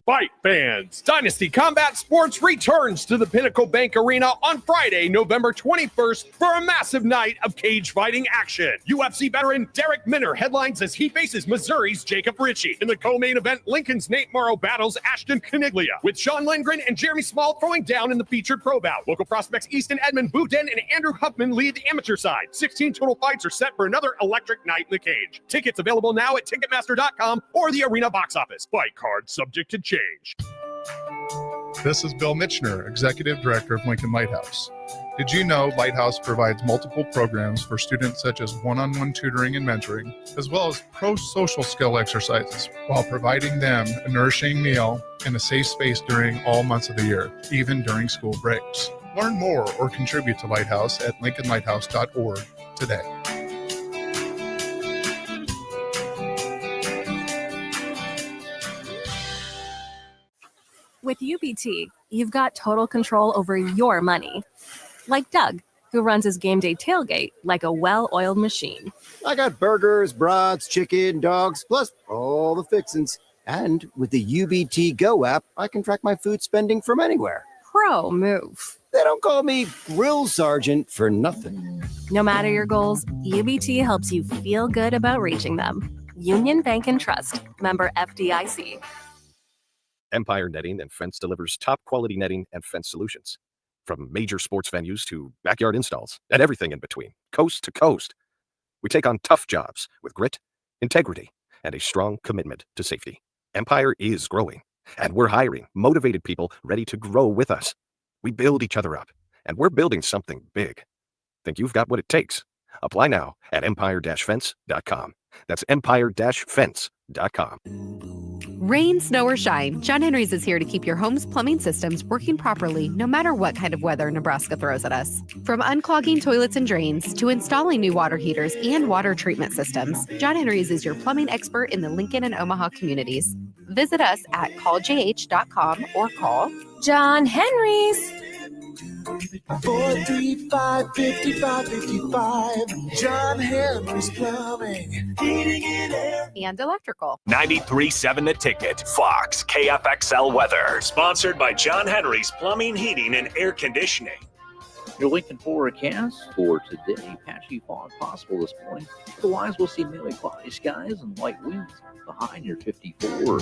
Fight fans, Dynasty Combat Sports returns to the Pinnacle Bank Arena on Friday, November 21st for a massive night of cage fighting action. UFC veteran Derek Minner headlines as he faces Missouri's Jacob Ritchie. In the co-main event, Lincoln's Nate Morrow battles Ashton Caniglia, with Sean Lindgren and Jeremy Small throwing down in the featured pro bout. Local prospects Easton Edmond, Boudin, and Andrew Huffman lead the amateur side. 16 total fights are set for another electric night in the cage. Tickets available now at Ticketmaster.com or the arena box office. Fight card subject to change. This is Bill Mitchner, Executive Director of Lincoln Lighthouse. Did you know Lighthouse provides multiple programs for students such as one-on-one tutoring and mentoring, as well as pro-social skill exercises, while providing them a nourishing meal and a safe space during all months of the year, even during school breaks? Learn more or contribute to Lighthouse at lincolnlighthouse.org today. With UBT, you've got total control over your money. Like Doug, who runs his game day tailgate like a well-oiled machine. I got burgers, brats, chicken, dogs, plus all the fixins. And with the UBT Go app, I can track my food spending from anywhere. Pro move. They don't call me Grill Sergeant for nothing. No matter your goals, UBT helps you feel good about reaching them. Union Bank and Trust. Member FDIC. Empire Netting and Fence delivers top quality netting and fence solutions. From major sports venues to backyard installs and everything in between, coast to coast. We take on tough jobs with grit, integrity, and a strong commitment to safety. Empire is growing, and we're hiring motivated people ready to grow with us. We build each other up, and we're building something big. Think you've got what it takes? Apply now at empire-fence.com. That's empire-fence.com. Rain, snow, or shine, John Henry's is here to keep your home's plumbing systems working properly no matter what kind of weather Nebraska throws at us. From unclogging toilets and drains to installing new water heaters and water treatment systems, John Henry's is your plumbing expert in the Lincoln and Omaha communities. Visit us at calljh.com or call John Henry's. 435-5555. John Henry's Plumbing, Heating and Air. And electrical. 93.7 The Ticket, Fox, KFXL weather. Sponsored by John Henry's Plumbing, Heating, and Air Conditioning. Your Lincoln forecast for today: patchy fog possible this morning. Otherwise, we'll see mainly cloudy skies and light winds. The high near 54.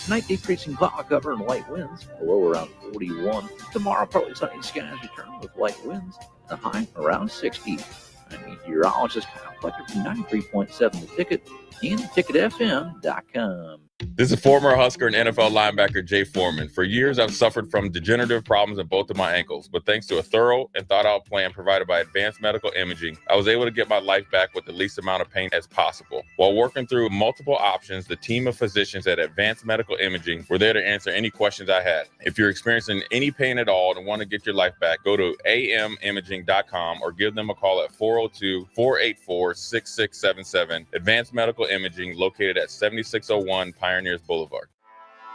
Tonight, decreasing cloud cover and light winds. The low around 41. Tomorrow, partly sunny skies return with light winds. The high around 60. I'm meteorologist Kyle Fletcher from 93.7 The Ticket and ticketfm.com. This is former Husker and NFL linebacker Jay Foreman. For years, I've suffered from degenerative problems in both of my ankles, but thanks to a thorough and thought-out plan provided by Advanced Medical Imaging, I was able to get my life back with the least amount of pain as possible. While working through multiple options, the team of physicians at Advanced Medical Imaging were there to answer any questions I had. If you're experiencing any pain at all and want to get your life back, go to amimaging.com or give them a call at 402-484-6677. Advanced Medical Imaging, located at 7601 Pioneers Boulevard.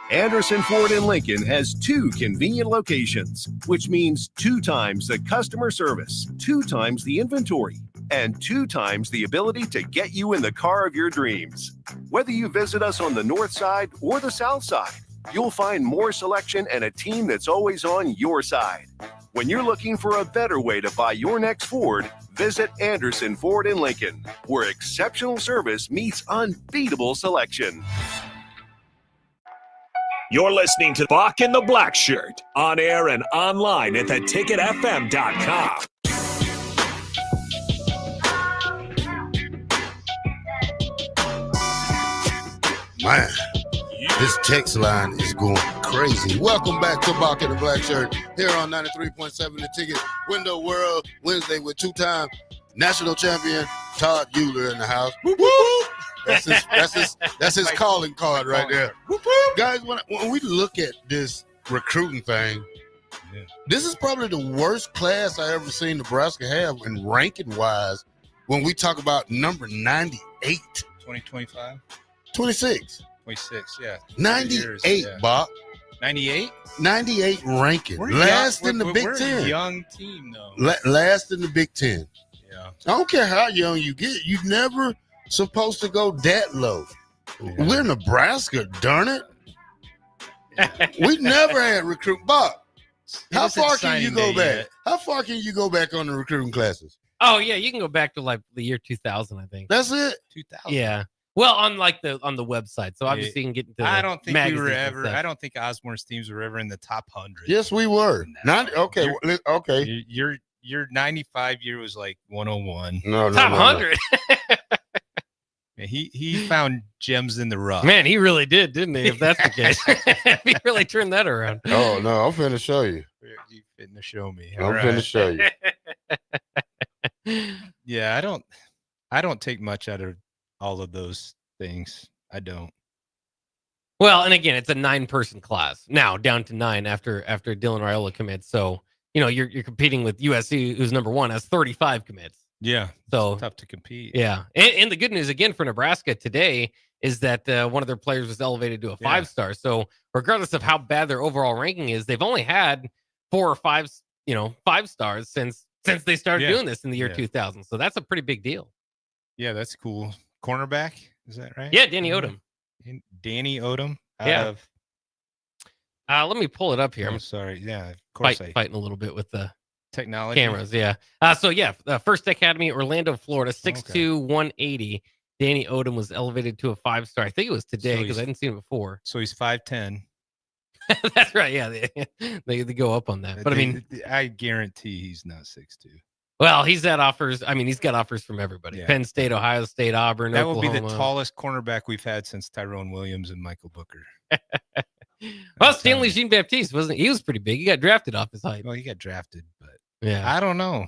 Anderson Ford in Lincoln has 2 convenient locations, which means 2 times the customer service, 2 times the inventory, and 2 times the ability to get you in the car of your dreams. Whether you visit us on the north side or the south side, you'll find more selection and a team that's always on your side. When you're looking for a better way to buy your next Ford, visit Anderson Ford in Lincoln, where exceptional service meets unbeatable selection. You're listening to Bock and the Blackshirt, on air and online at theticketfm.com. Man, this text line is going crazy. Welcome back to Bock and the Blackshirt here on 93.7 The Ticket. Window World Wednesday with 2-time national champion Todd Euler in the house. Woo-woo! That's his calling card right there. Guys, when we look at this recruiting thing, this is probably the worst class I ever seen Nebraska have in ranking wise. When we talk about number 98, 2025, 26, 26, yeah, 98, Bock. 98, 98 ranking, we're last young, in the Big we're Ten. A young team though. Last in the Big Ten. Yeah, I don't care how young you get. You're never supposed to go that low. Yeah. We're Nebraska, darn it. We never had recruit. Bob, how far can you go back? Yet. How far can you go back on the recruiting classes? Oh yeah, you can go back to like the year 2000, I think. That's it. 2000. Yeah. Well, on the website, so obviously you can get into. I don't think we were ever. I don't think Osborne's teams were ever in the top 100. Yes, we were. Okay. Your 95 year was like 101. No, top 100. He found gems in the rough. Man, he really did, didn't he? If that's the case, he really turned that around. Oh no, I'm finna show you. You finna show me. I'm finna show you. Yeah, I don't take much out of all of those things. I don't. Well, and again, it's a 9-person class now, down to 9 after Dylan Raiola commits. So you're competing with USC, who's number 1, has 35 commits. Yeah, so it's tough to compete. Yeah, and the good news again for Nebraska today is that one of their players was elevated to a 5-star. So regardless of how bad their overall ranking is, they've only had 4 or 5, 5 stars since they started doing this in the year 2000. So that's a pretty big deal. Yeah, that's cool. Cornerback, is that right? Yeah, Danny Odom. Danny Odom. Let me pull it up here. I'm sorry. Yeah, of course. Fighting a little bit with the technology cameras. Yeah. First Academy, Orlando, Florida, 6'2", 180. Danny Odom was elevated to a 5-star. I think it was today because I didn't see him before. So he's 5'10". That's right. Yeah, they go up on that. But I guarantee he's not 6'2". Well, he's got offers. I mean, he's got offers from everybody. Yeah. Penn State, Ohio State, Auburn, that Oklahoma. Will be the tallest cornerback we've had since Tyrone Williams and Michael Booker. Well, Stanley Jean-Baptiste wasn't. He was pretty big. He got drafted off his height. Well, he got drafted, but yeah, I don't know.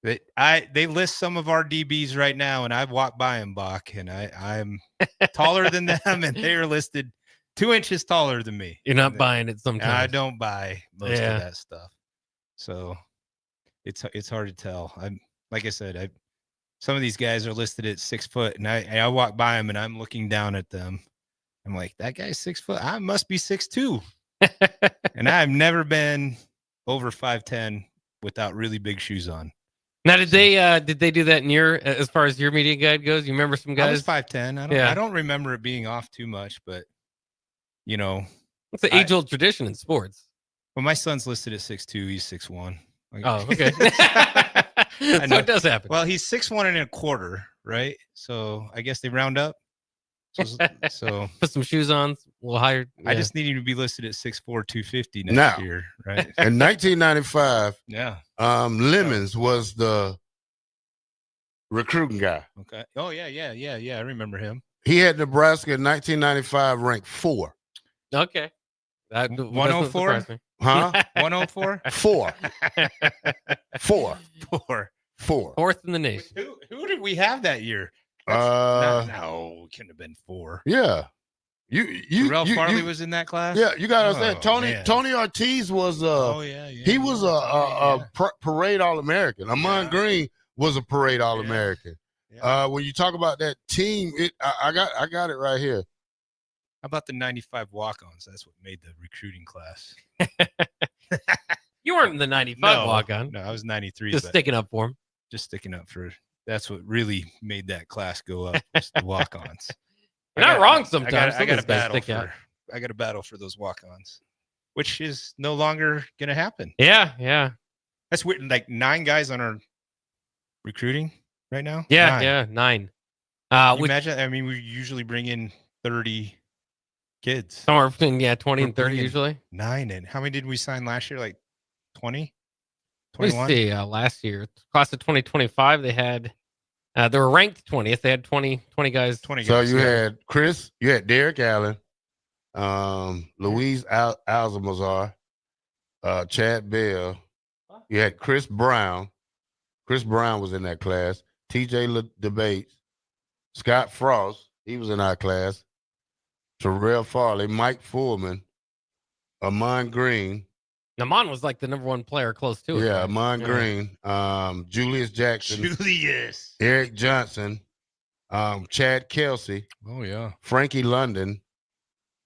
They list some of our DBs right now, and I've walked by them, Bock, and I'm taller than them, and they are listed 2 inches taller than me. You're not buying it sometimes. I don't buy most of that stuff, so. It's hard to tell. Like I said, some of these guys are listed at 6 foot, and I walk by them and I'm looking down at them. I'm like, that guy's 6 foot. I must be 6'2". And I've never been over 5'10" without really big shoes on. Now, did they do that in as far as your media guide goes? You remember some guys? I was 5'10". I don't remember it being off too much, but it's an age-old tradition in sports. Well, my son's listed at 6'2". He's 6'1". Oh, okay. So it does happen. Well, he's 6'1 1/4", right? So I guess they round up. So put some shoes on, a little higher. Yeah. I just need him to be listed at 6'4", 250 next year, right? In 1995, Lemons was the recruiting guy. Okay. Oh yeah. I remember him. He had Nebraska in 1995 ranked 4. Okay. 104. Huh? 104? 4. 4. 4. Fourth in the nation. Who did we have that year? No, it couldn't have been 4. Yeah. Terrell Farley was in that class? Yeah, you got to understand. Tony Ortiz was he was a parade All-American. Amon Green was a parade All-American. Yeah. When you talk about that team, I got it right here. How about the 95 walk-ons? That's what made the recruiting class. You weren't in the 95 walk-on. No, I was 93. Just sticking up for him. Just sticking up for. That's what really made that class go up. Was the walk-ons. You're not wrong. Sometimes I got a battle for those walk-ons, which is no longer going to happen. Yeah. That's weird. Like 9 guys on our recruiting right now. Yeah, 9. Imagine. I mean, we usually bring in 30. Kids. Somewhere between 20 and 30 usually. 9. And how many did we sign last year? Like 20? 21? Let me see. Last year, class of 2025, they had they were ranked 20th. They had 20 guys. 20 guys. So you had Chris, you had Derek Allen, Louise Alzamazar, Chad Bell. You had Chris Brown. Chris Brown was in that class. TJ Debates, Scott Frost, he was in our class. Terrell Farley, Mike Foreman, Amon Green. Amon was like the number one player close to it. Yeah, right? Amon Green, Julius Jackson, Julius, Eric Johnson, Chad Kelsey. Oh yeah, Frankie London.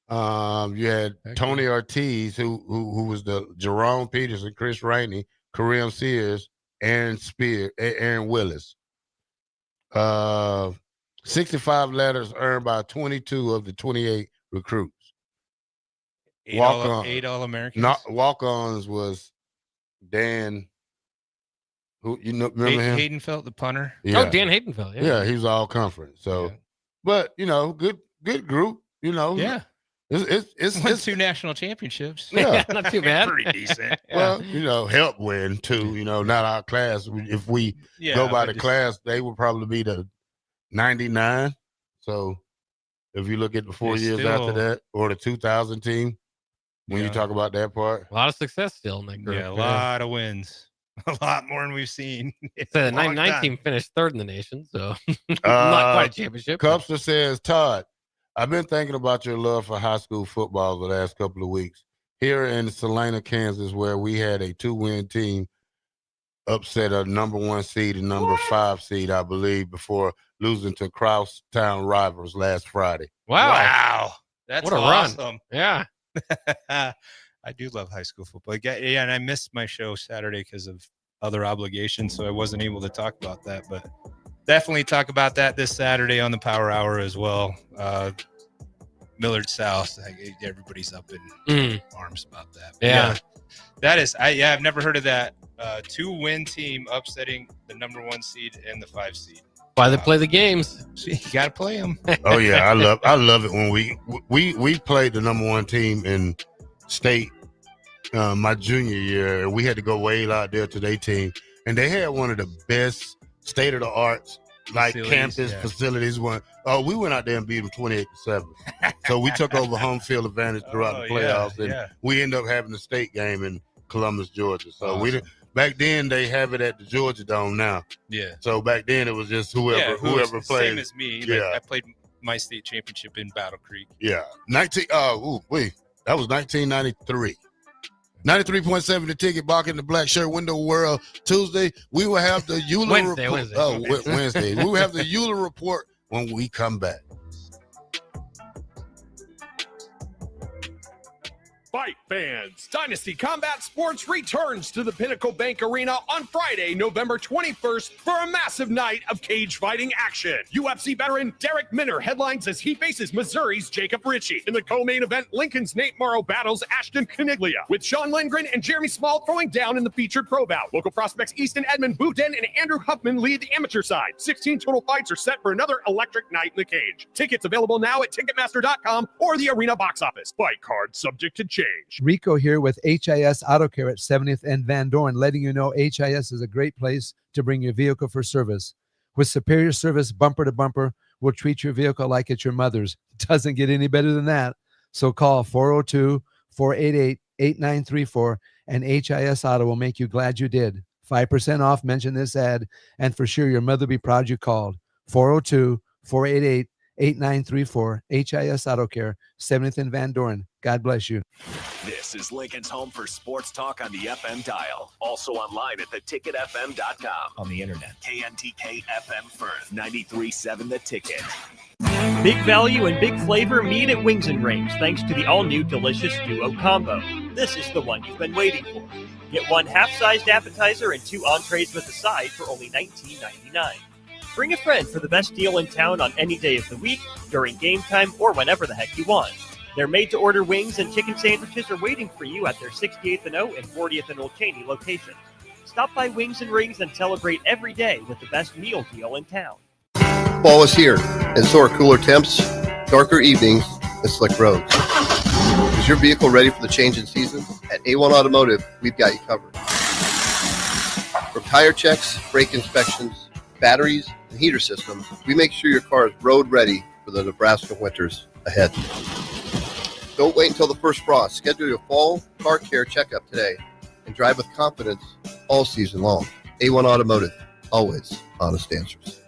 You had Tony Ortiz, who was the Jerome Peterson, Chris Rainey, Kareem Sears, Aaron Willis. 65 letters earned by 22 of the 28 recruits. eight All-Americans. Walk-ons was Dan. Who remember him? Haydenfeld, the punter. Yeah. Oh, Dan Haydenfeld. Yeah, he was all conference. So, but good group. Yeah. It's 2 national championships. Yeah. Not too bad. Pretty decent. Well, help win too. Not our class. If we go by the class, they would probably be the 99. So if you look at the 4 years after that, or the 2000 team, when you talk about that part, A lot of success still in that group. Yeah, a lot of wins. A lot more than we've seen. The 99 team finished third in the nation, so not quite a championship. Cupster says, Todd, I've been thinking about your love for high school football the last couple of weeks. Here in Salina, Kansas, where we had a 2-win team upset a number 1 seed and number 5 seed, I believe, before losing to Crosstown rivals last Friday. Wow. That's what a awesome. run. Yeah. I do love high school football. Yeah, and I missed my show Saturday because of other obligations, so I wasn't able to talk about that. But definitely talk about that this Saturday on the Power Hour as well. Millard South, everybody's up in arms about that. But Yeah. That is, I've never heard of that. 2-win team upsetting the number 1 seed and the 5 seed. Why they play the games? See, you got to play them. Oh yeah, I love it when we played the number 1 team in state my junior year, and we had to go way out there to their team, and they had one of the best state-of-the-art campus facilities. We went out there and beat them 28-7. So we took over home field advantage throughout the playoffs, and we ended up having the state game in Columbus, Georgia. So we didn't. Back then, they have it at the Georgia Dome now. Yeah. So back then, it was just whoever played. Same as me. Yeah. I played my state championship in Battle Creek. Yeah. That was 1993. 93.7 The Ticket, Bock in the Blackshirt Window World. Tuesday, we will have the Euler report. Wednesday. We will have the Euler report when we come back. Fight fans, Dynasty Combat Sports returns to the Pinnacle Bank Arena on Friday, November 21st for a massive night of cage fighting action. UFC veteran Derek Minner headlines as he faces Missouri's Jacob Ritchie. In the co-main event, Lincoln's Nate Morrow battles Ashton Caniglia, with Sean Lindgren and Jeremy Small throwing down in the featured pro bout. Local prospects Easton Edmund, Boudin, and Andrew Huffman lead the amateur side. 16 total fights are set for another electric night in the cage. Tickets available now at Ticketmaster.com or the arena box office. Fight card subject to change. Rico here with HIS Auto Care at 70th and Van Dorn, letting you know HIS is a great place to bring your vehicle for service. With superior service bumper to bumper, we'll treat your vehicle like it's your mother's. It doesn't get any better than that. So call 402-488-8934 and HIS Auto will make you glad you did. 5% off, mention this ad, and for sure your mother will be proud you called. 402-488-8934, HIS Auto Care, 70th and Van Dorn. God bless you. This is Lincoln's home for sports talk on the FM dial. Also online at theticketfm.com. On the internet. KNTK FM Firth, 93.7 The Ticket. Big value and big flavor meet at Wings and Rings thanks to the all-new delicious Duo Combo. This is the one you've been waiting for. Get 1 half-sized appetizer and 2 entrees with a side for only $19.99. Bring a friend for the best deal in town on any day of the week, during game time, or whenever the heck you want. Their made-to-order wings and chicken sandwiches are waiting for you at their 68th and O and 40th and Old Cheney locations. Stop by Wings and Rings and celebrate every day with the best meal deal in town. Fall is here, and so are cooler temps, darker evenings, and slick roads. Is your vehicle ready for the change in seasons? At A1 Automotive, we've got you covered. From tire checks, brake inspections, batteries, and heater systems, we make sure your car is road ready for the Nebraska winters ahead. Don't wait until the first frost. Schedule your fall car care checkup today and drive with confidence all season long. A1 Automotive, always honest answers.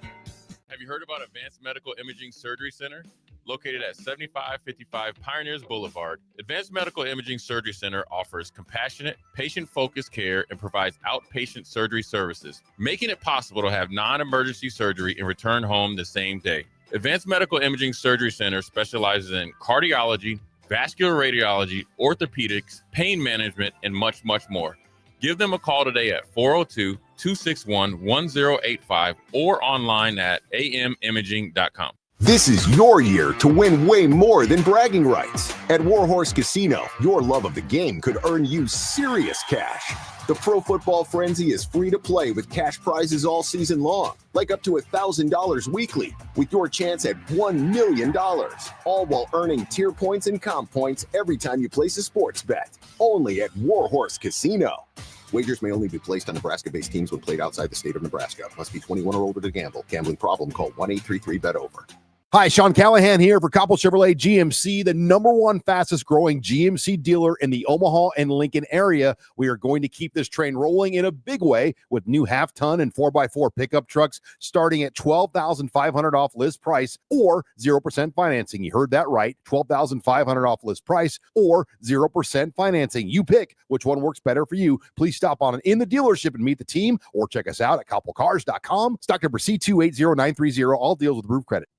Have you heard about about Advanced Medical Imaging Surgery Center, located at 7555 Pioneers Boulevard. Advanced Medical Imaging Surgery Center offers compassionate, patient-focused care and provides outpatient surgery services, making it possible to have non-emergency surgery and return home the same day. Advanced Medical Imaging Surgery Center specializes in cardiology, vascular radiology, orthopedics, pain management, and much, much more. Give them a call today at 402-261-1085 or online at amimaging.com. This is your year to win way more than bragging rights. At Warhorse Casino, your love of the game could earn you serious cash. The Pro Football Frenzy is free to play with cash prizes all season long, like up to $1,000 weekly, with your chance at $1 million, all while earning tier points and comp points every time you place a sports bet. Only at Warhorse Casino. Wagers may only be placed on Nebraska-based teams when played outside the state of Nebraska. Must be 21 or older to gamble. Gambling problem? Call 1-833-BET-OVER. Hi, Sean Callahan here for Coppell Chevrolet GMC, the #1 fastest growing GMC dealer in the Omaha and Lincoln area. We are going to keep this train rolling in a big way with new half-ton and 4x4 pickup trucks starting at $12,500 off list price or 0% financing. You heard that right, $12,500 off list price or 0% financing. You pick which one works better for you. Please stop on in the dealership and meet the team or check us out at koppelcars.com. Stock number C280930. All deals with approved credit.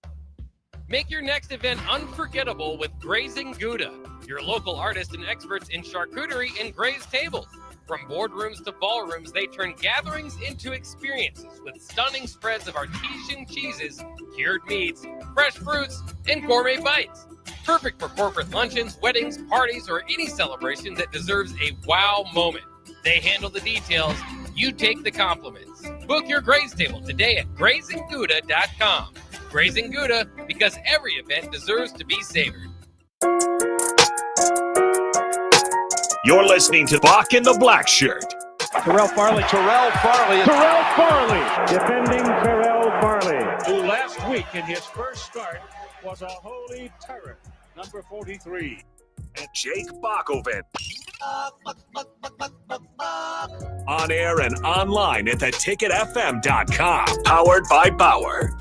Make your next event unforgettable with Grazing Gouda, your local artists and experts in charcuterie and grazed tables. From boardrooms to ballrooms, they turn gatherings into experiences with stunning spreads of artesian cheeses, cured meats, fresh fruits, and gourmet bites. Perfect for corporate luncheons, weddings, parties, or any celebration that deserves a wow moment. They handle the details. You take the compliments. Book your graze table today at GrazingGouda.com. Grazing Gouda, because every event deserves to be savored. You're listening to Bock and the Blackshirt. Terrell Farley. Defending Terrell Farley, who last week in his first start was a holy terror. Number 43. And Jake Bockoven. On air and online at theticketfm.com. Powered by Bauer.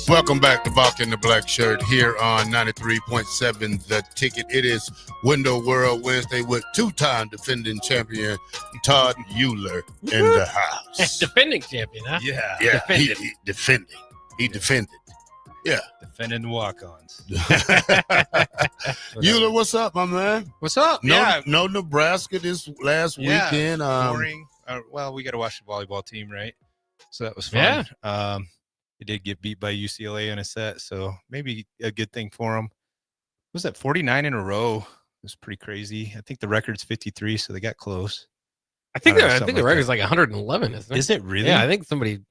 Welcome back to Bock and the Black Shirt here on 93.7 The Ticket. It is Window World Wednesday with two-time defending champion Todd Euler in the house. Defending champion, huh? Yeah, Defended. he defending. He defended. Yeah. Defending walk-ons. Euler, what's up, my man? What's up? No Nebraska this last weekend. Boring. Well, we got to watch the volleyball team, right? So that was fun. Yeah. He did get beat by UCLA in a set, so maybe a good thing for him. Was that 49 in a row? It was pretty crazy. I think the record's 53, so they got close. I think the record's like 111, isn't it? Is it really? Yeah, I think they've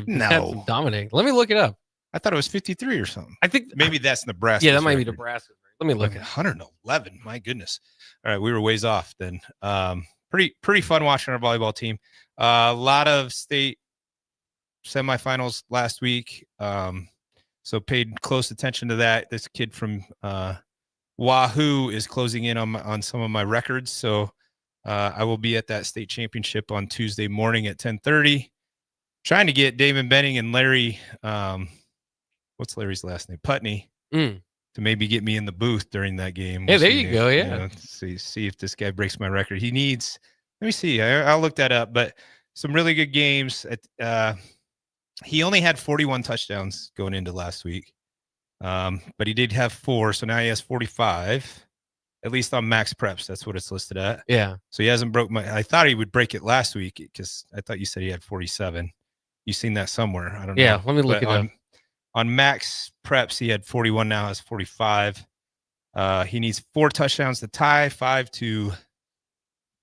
had some dominating. Let me look it up. I thought it was 53 or something. I think maybe that's Nebraska. Yeah, that might be Nebraska. Let me look at at 111. My goodness. All right, we were ways off then. Pretty fun watching our volleyball team. A lot of state semifinals last week, so paid close attention to that. This kid from Wahoo is closing in on some of my records, so I will be at that state championship on Tuesday morning at 10:30. Trying to get David Benning and Larry, what's Larry's last name? Putney, to maybe get me in the booth during that game. Hey, there you go. Yeah, see if this guy breaks my record. He needs. Let me see. I'll look that up. But some really good games. He only had 41 touchdowns going into last week, but he did have 4, so now he has 45, at least on Max Preps. That's what it's listed at. Yeah. So he hasn't broke I thought he would break it last week because I thought you said he had 47. You seen that somewhere? I don't know. Yeah, let me look it up. On Max Preps, he had 41. Now has 45. He needs 4 touchdowns to tie, 5 to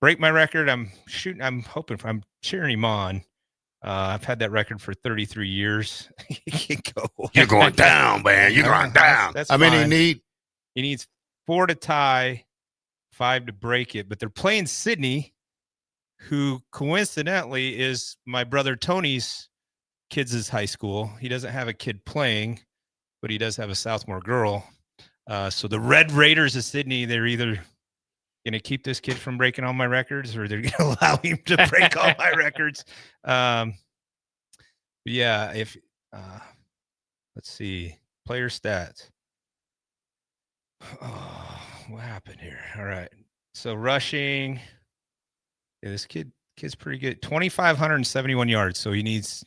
break my record. I'm cheering him on. I've had that record for 33 years. He can go. You're going down, man. You're going down. That's I mean, fine. He needs 4 to tie, 5 to break it. But they're playing Sydney, who coincidentally is my brother Tony's kids' high school. He doesn't have a kid playing, but he does have a sophomore girl. So the Red Raiders of Sydney, they're either going to keep this kid from breaking all my records, or they're going to allow him to break all my records. Yeah, if let's see, player stats. Oh, what happened here? All right. So rushing, yeah, this kid's pretty good. 2,571 yards. So he needs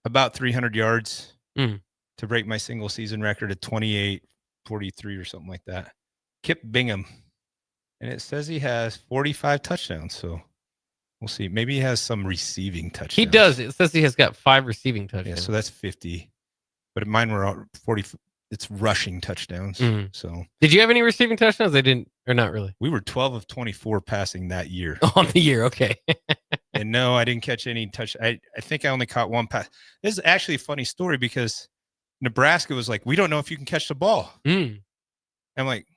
about 300 yards to break my single season record at 28-43 or something like that. Kip Bingham. And it says he has 45 touchdowns. So we'll see. Maybe he has some receiving touchdowns. He does. It says he has got 5 receiving touchdowns. Yeah, so that's 50. But mine were 40. It's rushing touchdowns. So did you have any receiving touchdowns? They didn't, or not really? We were 12 of 24 passing that year. On the year, okay. And no, I didn't catch any touch. I think I only caught one pass. This is actually a funny story because Nebraska was like, we don't know if you can catch the ball. I'm like,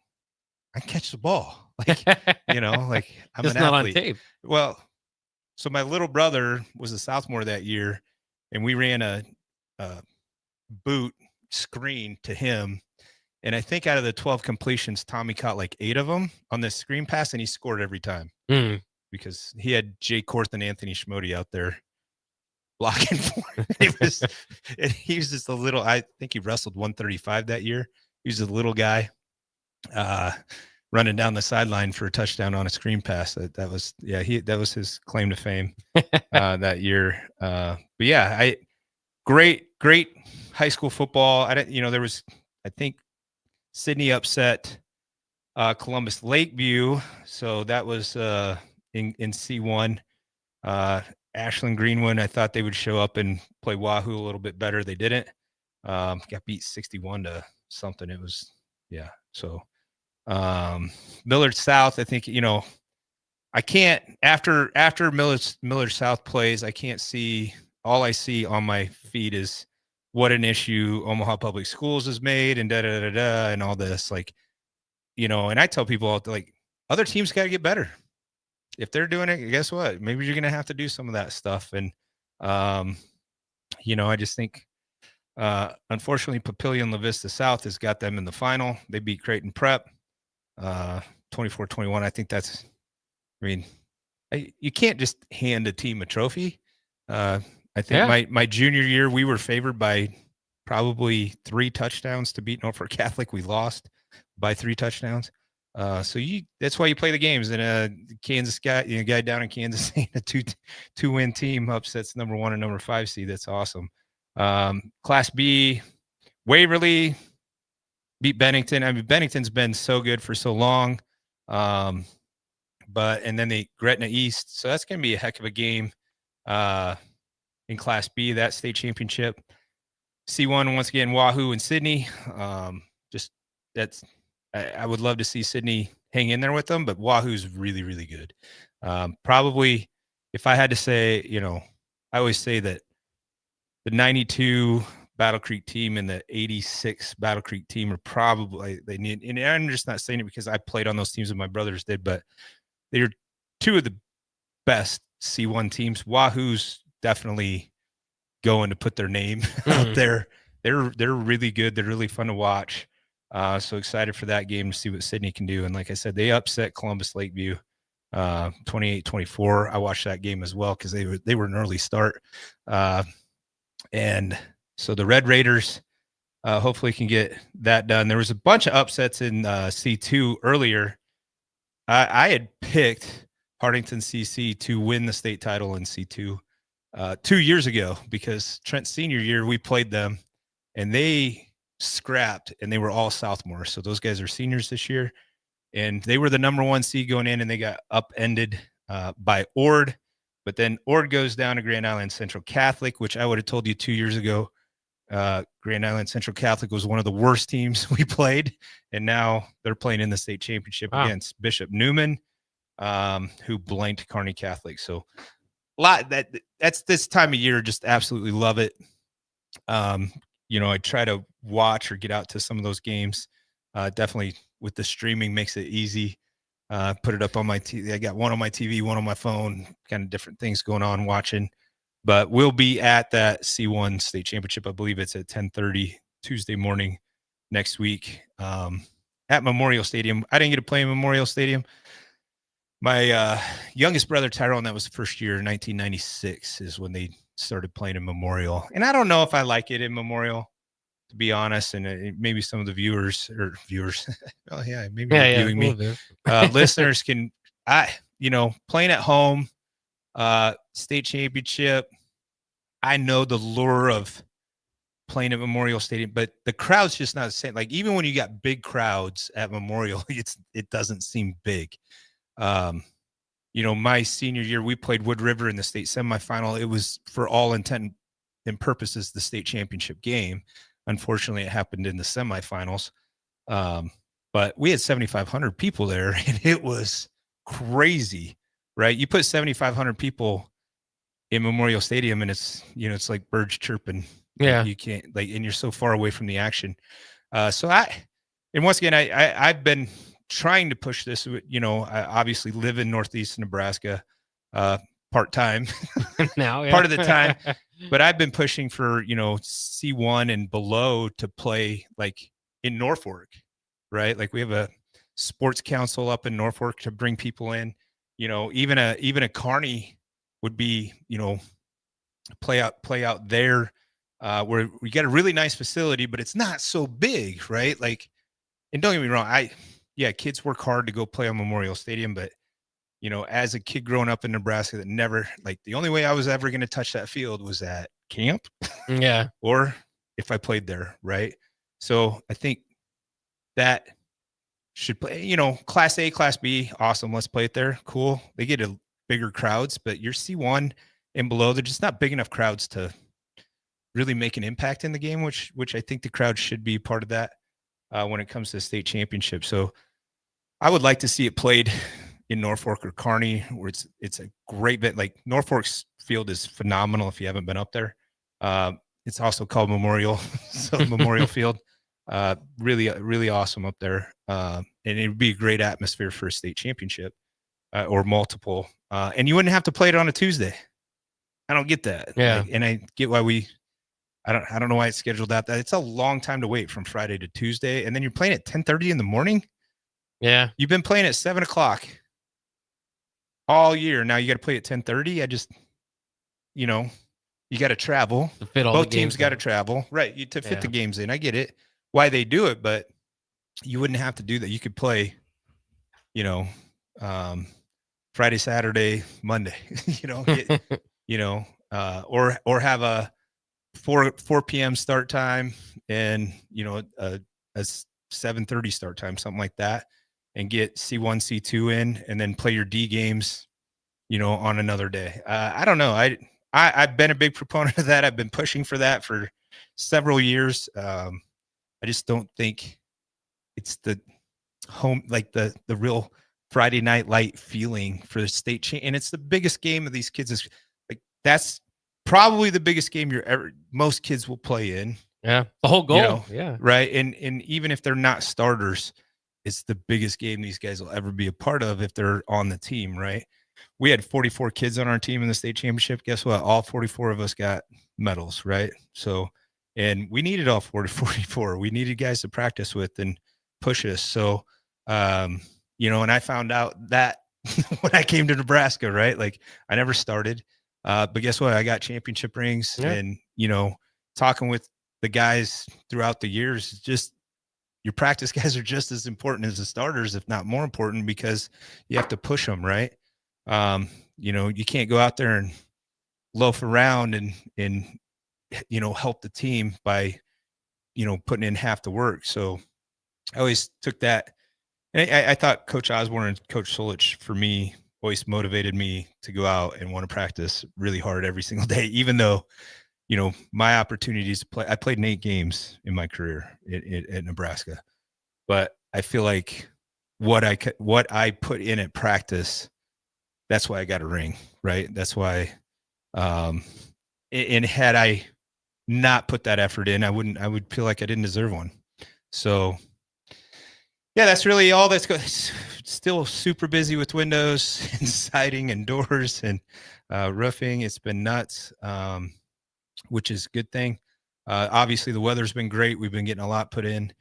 I can catch the ball. Like, you know, like I'm just an not athlete. on tape. Well, so my little brother was a sophomore that year, and we ran a boot screen to him. And I think out of the 12 completions, Tommy caught like 8 of them on this screen pass, and he scored every time because he had Jay Korth and Anthony Schmody out there blocking for him. He was just a little, I think he wrestled 135 that year. He was a little guy running down the sideline for a touchdown on a screen pass. That was his claim to fame that year. But yeah, great high school football. There was, I think Sydney upset Columbus Lakeview. So that was in C1. Ashland Greenwood, I thought they would show up and play Wahoo a little bit better. They didn't. Got beat 61 to something. It was, yeah. So Millard South, I think, I can't, after Millard South plays, I can't see, all I see on my feed is what an issue Omaha Public Schools has made and and all this, like, and I tell people, like, other teams got to get better. If they're doing it, guess what? Maybe you're going to have to do some of that stuff. And, I just think, unfortunately, Papillion La Vista South has got them in the final. They beat Creighton Prep 24-21. I think that's, you can't just hand a team a trophy. I think my junior year, we were favored by probably 3 touchdowns to beat Norfolk Catholic. We lost by 3 touchdowns. So that's why you play the games. And Kansas guy down in Kansas saying a two-win team upsets number 1 and number 5 seed. That's awesome. Class B, Waverly beat Bennington. Bennington's been so good for so long. And then they Gretna East. So that's going to be a heck of a game in Class B, that state championship. C1, once again, Wahoo and Sydney. I would love to see Sydney hang in there with them, but Wahoo's really, really good. Probably, if I had to say, I always say that the 92 Battle Creek team and the 86 Battle Creek team are probably, they need, and I'm just not saying it because I played on those teams and my brothers did, but they're 2 of the best C1 teams. Wahoo's definitely going to put their name out there. They're really good. They're really fun to watch. So excited for that game to see what Sydney can do. And like I said, they upset Columbus Lakeview 28-24. I watched that game as well because they were an early start. And so the Red Raiders hopefully can get that done. There was a bunch of upsets in C2 earlier. I had picked Hartington CC to win the state title in C2 2 years ago because Trent's senior year, we played them and they scrapped and they were all sophomores. So those guys are seniors this year and they were the number 1 seed going in and they got upended by Ord. But then Ord goes down to Grand Island Central Catholic, which I would have told you 2 years ago. Grand Island Central Catholic was one of the worst teams we played. And now they're playing in the state championship against Bishop Newman, who blanked Kearney Catholic. So that's this time of year, just absolutely love it. I try to watch or get out to some of those games. Definitely with the streaming makes it easy. Put it up on my TV. I got one on my TV, one on my phone, kind of different things going on watching. But we'll be at that C1 state championship. I believe it's at 10:30 Tuesday morning next week. at Memorial Stadium. I didn't get to play in Memorial Stadium. My youngest brother, Terrell, and that was the first year, 1996, is when they started playing in Memorial. And I don't know if I like it in Memorial, to be honest. And maybe some of the viewers, oh yeah, maybe you're viewing me. Listeners can, playing at home, state championship. I know the lure of playing at Memorial Stadium, but the crowd's just not the same. Like, even when you got big crowds at Memorial, it doesn't seem big. My senior year, we played Wood River in the state semifinal. It was, for all intent and purposes, the state championship game. Unfortunately, it happened in the semifinals. But we had 7,500 people there, and it was crazy, right? You put 7,500 people in Memorial Stadium, and it's like birds chirping. Yeah, you can't, and you're so far away from the action. And once again, I've been trying to push this. I obviously live in Northeast Nebraska, part-time now, part of the time, but I've been pushing for, C1 and below to play like in Norfolk, right? Like, we have a sports council up in Norfolk to bring people in, even a Kearney would be, play out there, where we got a really nice facility, but it's not so big, right? Like, and don't get me wrong, kids work hard to go play on Memorial Stadium, but as a kid growing up in Nebraska, that never, the only way I was ever going to touch that field was at camp, or if I played there, right? So I think that should play, Class A, Class B, awesome, let's play it there, cool. They get a bigger crowds, but your C1 and below, they're just not big enough crowds to really make an impact in the game, which I think the crowd should be part of that when it comes to the state championship. So I would like to see it played in Norfolk or Kearney, where it's a great bit. Like, Norfolk's field is phenomenal if you haven't been up there. It's also called Memorial, so Memorial Field, really, really awesome up there. And it would be a great atmosphere for a state championship, or multiple. And you wouldn't have to play it on a Tuesday. I don't get that. Yeah. And I get why I don't know why it's scheduled out that. It's a long time to wait from Friday to Tuesday. And then you're playing at 10:30 in the morning. Yeah. You've been playing at 7:00 all year. Now you got to play at 10:30. You got to travel. To fit all Both the teams games got to in. travel. Right. To fit the games in. I get it. Why they do it, but you wouldn't have to do that. You could play, Friday, Saturday, Monday, or have a 4 p.m. start time and, a 7:30 start time, something like that, and get C1, C2 in, and then play your D games, on another day. I don't know. I've been a big proponent of that. I've been pushing for that for several years. I just don't think it's the home, the real Friday night light feeling for the state and it's the biggest game of these kids. Is that's probably the biggest game most kids will play in. Yeah. The whole goal. Right. And even if they're not starters, it's the biggest game these guys will ever be a part of if they're on the team. Right. We had 44 kids on our team in the state championship. Guess what? All 44 of us got medals. Right. So, and we needed all 44. We needed guys to practice with and push us. So, and I found out that when I came to Nebraska, right? Like, I never started, but guess what? I got championship rings, and, talking with the guys throughout the years, just your practice guys are just as important as the starters, if not more important, because you have to push them, right? You can't go out there and loaf around and help the team by, putting in half the work. So I always took that. And I thought Coach Osborne and Coach Solich, for me, always motivated me to go out and want to practice really hard every single day, even though, my opportunities to play, I played in 8 games in my career at Nebraska, but I feel like what I put in at practice, that's why I got a ring, right? That's why, and had I not put that effort in, I would feel like I didn't deserve one. So yeah, that's really all that's going. Still super busy with windows and siding and doors and roofing. It's been nuts, which is a good thing. Obviously, the weather's been great. We've been getting a lot put in.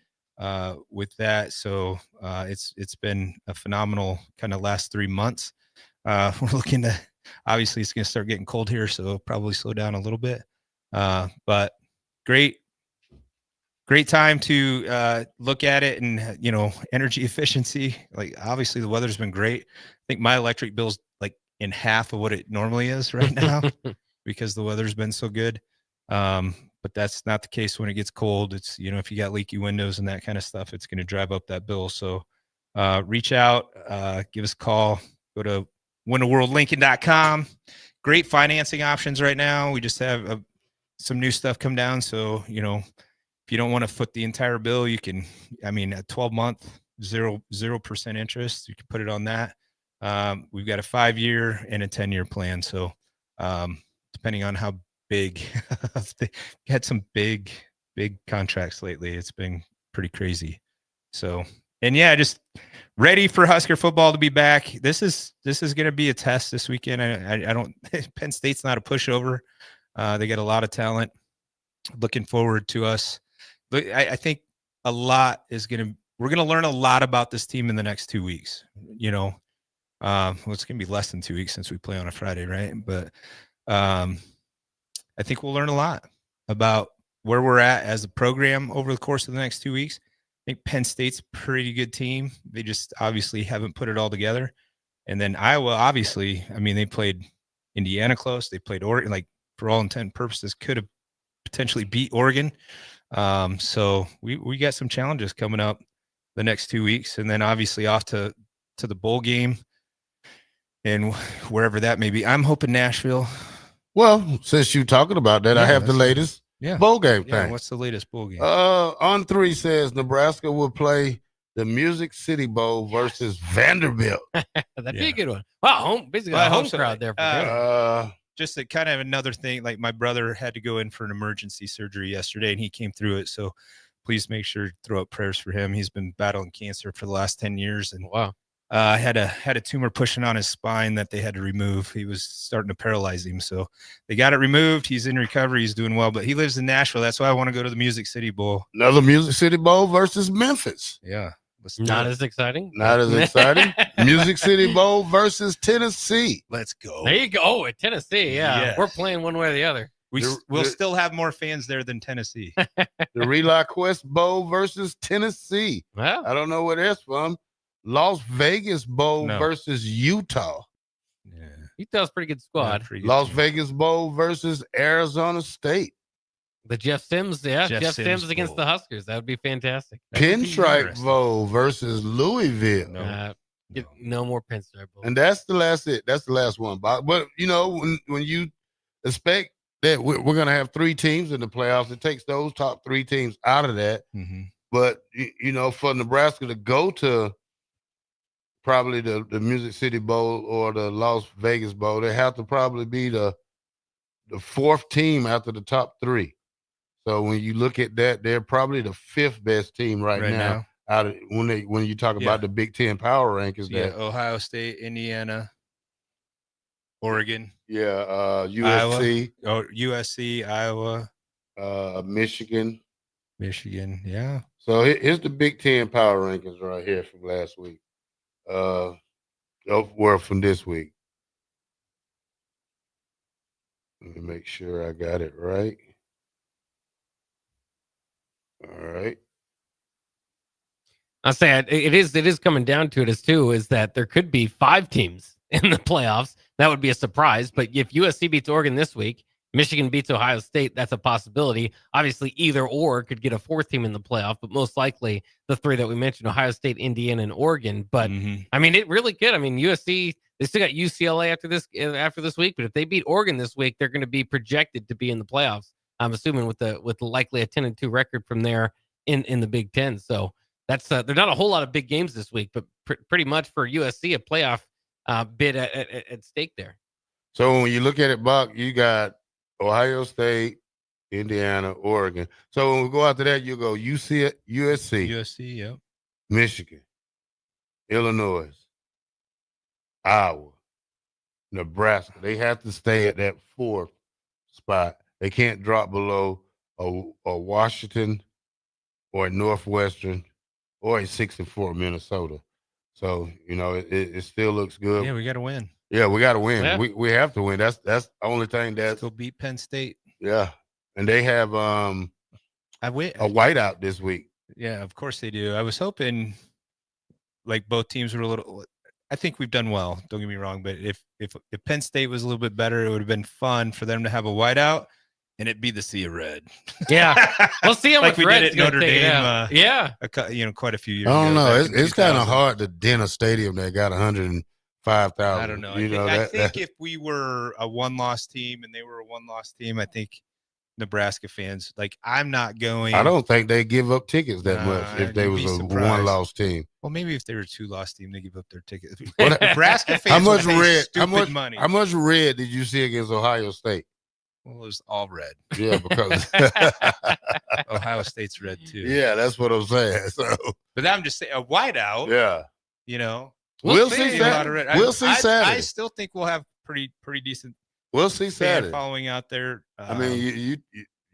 with that. So it's been a phenomenal kind of last 3 months. We're looking to, obviously it's going to start getting cold here, so it'll probably slow down a little bit. But great time to look at it, and energy efficiency. Like obviously the weather's been great. I think my electric bill's like in half of what it normally is right now because the weather's been so good. But that's not the case when it gets cold. It's, if you got leaky windows and that kind of stuff, it's going to drive up that bill. So reach out, give us a call, go to windowworldlincoln.com. Great financing options right now. We just have some new stuff come down. So, if you don't want to foot the entire bill, you can, a 12-month, 0% interest, you can put it on that. We've got a 5-year and a 10-year plan. So depending on how big, had some big contracts lately. It's been pretty crazy. So, and yeah, just ready for Husker football to be back. This is going to be a test this weekend. I don't, Penn State's not a pushover. They got a lot of talent. Looking forward to us. But I think we're going to learn a lot about this team in the next 2 weeks. It's going to be less than 2 weeks since we play on a Friday, right? But I think we'll learn a lot about where we're at as a program over the course of the next 2 weeks. I think Penn State's a pretty good team. They just obviously haven't put it all together. And then Iowa, obviously, they played Indiana close. They played Oregon, like for all intent and purposes, could have potentially beat Oregon. So we got some challenges coming up the next 2 weeks. And then obviously off to the bowl game and wherever that may be. I'm hoping Nashville. Well, since you're talking about that, I have the latest bowl game thing. What's the latest bowl game? On 3 says Nebraska will play the Music City Bowl versus Vanderbilt. That'd be a good one. Wow, basically a home crowd there. For just a kind of another thing, like my brother had to go in for an emergency surgery yesterday, and he came through it. So please make sure to throw up prayers for him. He's been battling cancer for the last 10 years. And had a tumor pushing on his spine that they had to remove. He was starting to paralyze him. So they got it removed. He's in recovery. He's doing well, but he lives in Nashville. That's why I want to go to the Music City Bowl. Another Music City Bowl versus Memphis. Yeah. Not as exciting. Not as exciting. Music City Bowl versus Tennessee. Let's go. There you go. Oh, at Tennessee. Yeah. We're playing one way or the other. We'll still have more fans there than Tennessee. The Relay Quest Bowl versus Tennessee. Well, I don't know where that's from. Las Vegas Bowl versus Utah. Yeah. Utah's a pretty good squad. Las Vegas Bowl versus Arizona State. The Jeff Sims, Jeff Sims against the Huskers. That would be fantastic. Pinstripe Bowl versus Louisville. No more Pinstripe Bowl. And that's the last one. But when you expect that we're going to have 3 teams in the playoffs, it takes those top 3 teams out of that. Mm-hmm. But, for Nebraska to go to probably the Music City Bowl or the Las Vegas Bowl, they have to probably be the 4th team after the top 3. So when you look at that, they're probably the 5th best team right now. Out of when you talk about the Big Ten power rankings. Ohio State, Indiana, Oregon. USC. USC, Iowa. Michigan. Yeah. So here's the Big Ten power rankings right here from last week. From this week. Let me make sure I got it right. All right. I'll say it is coming down to it is that there could be 5 teams in the playoffs. That would be a surprise. But if USC beats Oregon this week, Michigan beats Ohio State, that's a possibility. Obviously, either or could get a 4th team in the playoff, but most likely the 3 that we mentioned, Ohio State, Indiana, and Oregon. But it really could. USC, they still got UCLA after this week, but if they beat Oregon this week, they're going to be projected to be in the playoffs. I'm assuming with likely a 10-2 record from there in the Big Ten. So that's there's not a whole lot of big games this week, but pretty much for USC, a playoff bid at stake there. So when you look at it, Bock, you got Ohio State, Indiana, Oregon. So when we go after that, you go USC, Michigan, Illinois, Iowa, Nebraska. They have to stay at that 4th spot. They can't drop below a Washington or at Northwestern, or at 6-4 Minnesota. So, it still looks good. Yeah, we got to win. Yeah, we got to win. Yeah. We have to win. That's the only thing Let's go beat Penn State. yeah. And they have a whiteout this week. Yeah, of course they do. I was hoping like both teams were a little. I think we've done well. Don't get me wrong, but if Penn State was a little bit better, it would have been fun for them to have a whiteout and it be the sea of red. Yeah, we'll see how like much we did Red's at gonna Notre take it Dame. out. Quite a few years. I don't ago, know. back in It's kind of 2000. hard to dent a stadium that got 105,000. I don't know. I I think if we were a one-loss team and they were a one-loss team, I think Nebraska fans, like, I'm not going. I don't think they give up tickets that much if they was a one-loss team. Well, maybe if they were a two-loss team, they give up their tickets. Nebraska fans How much will pay red? stupid money. How much red did you see against Ohio State? Well, it was all red. Yeah, because Ohio State's red too. Yeah, that's what I'm saying. So, but I'm just saying a whiteout. Yeah, we'll see. Saturday. We'll see Saturday. I still think we'll have pretty decent. We'll see Saturday. Following out there. I mean,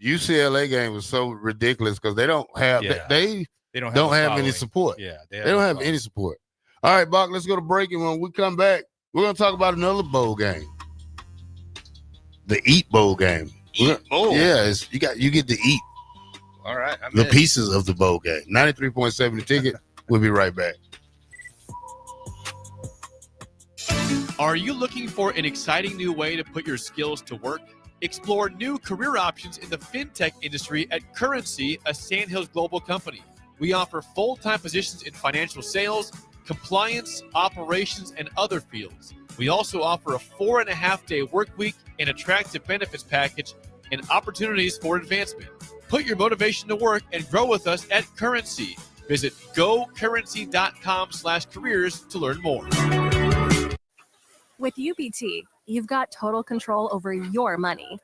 UCLA game was so ridiculous because they don't have they don't have any support. Yeah, they don't have any support. All right, Bock, let's go to break, and when we come back, we're gonna talk about another bowl game. The Eat Bowl game. Bowl. Yeah, you get to eat. All right, the pieces of the bowl game. 93.7 The Ticket. We'll be right back. Are you looking for an exciting new way to put your skills to work? Explore new career options in the fintech industry at Currency, a Sandhills global company. We offer full-time positions in financial sales, compliance, operations, and other fields. We also offer a 4.5-day work week, an attractive benefits package, and opportunities for advancement. Put your motivation to work and grow with us at Currency. Visit gocurrency.com/careers to learn more. With UBT, you've got total control over your money.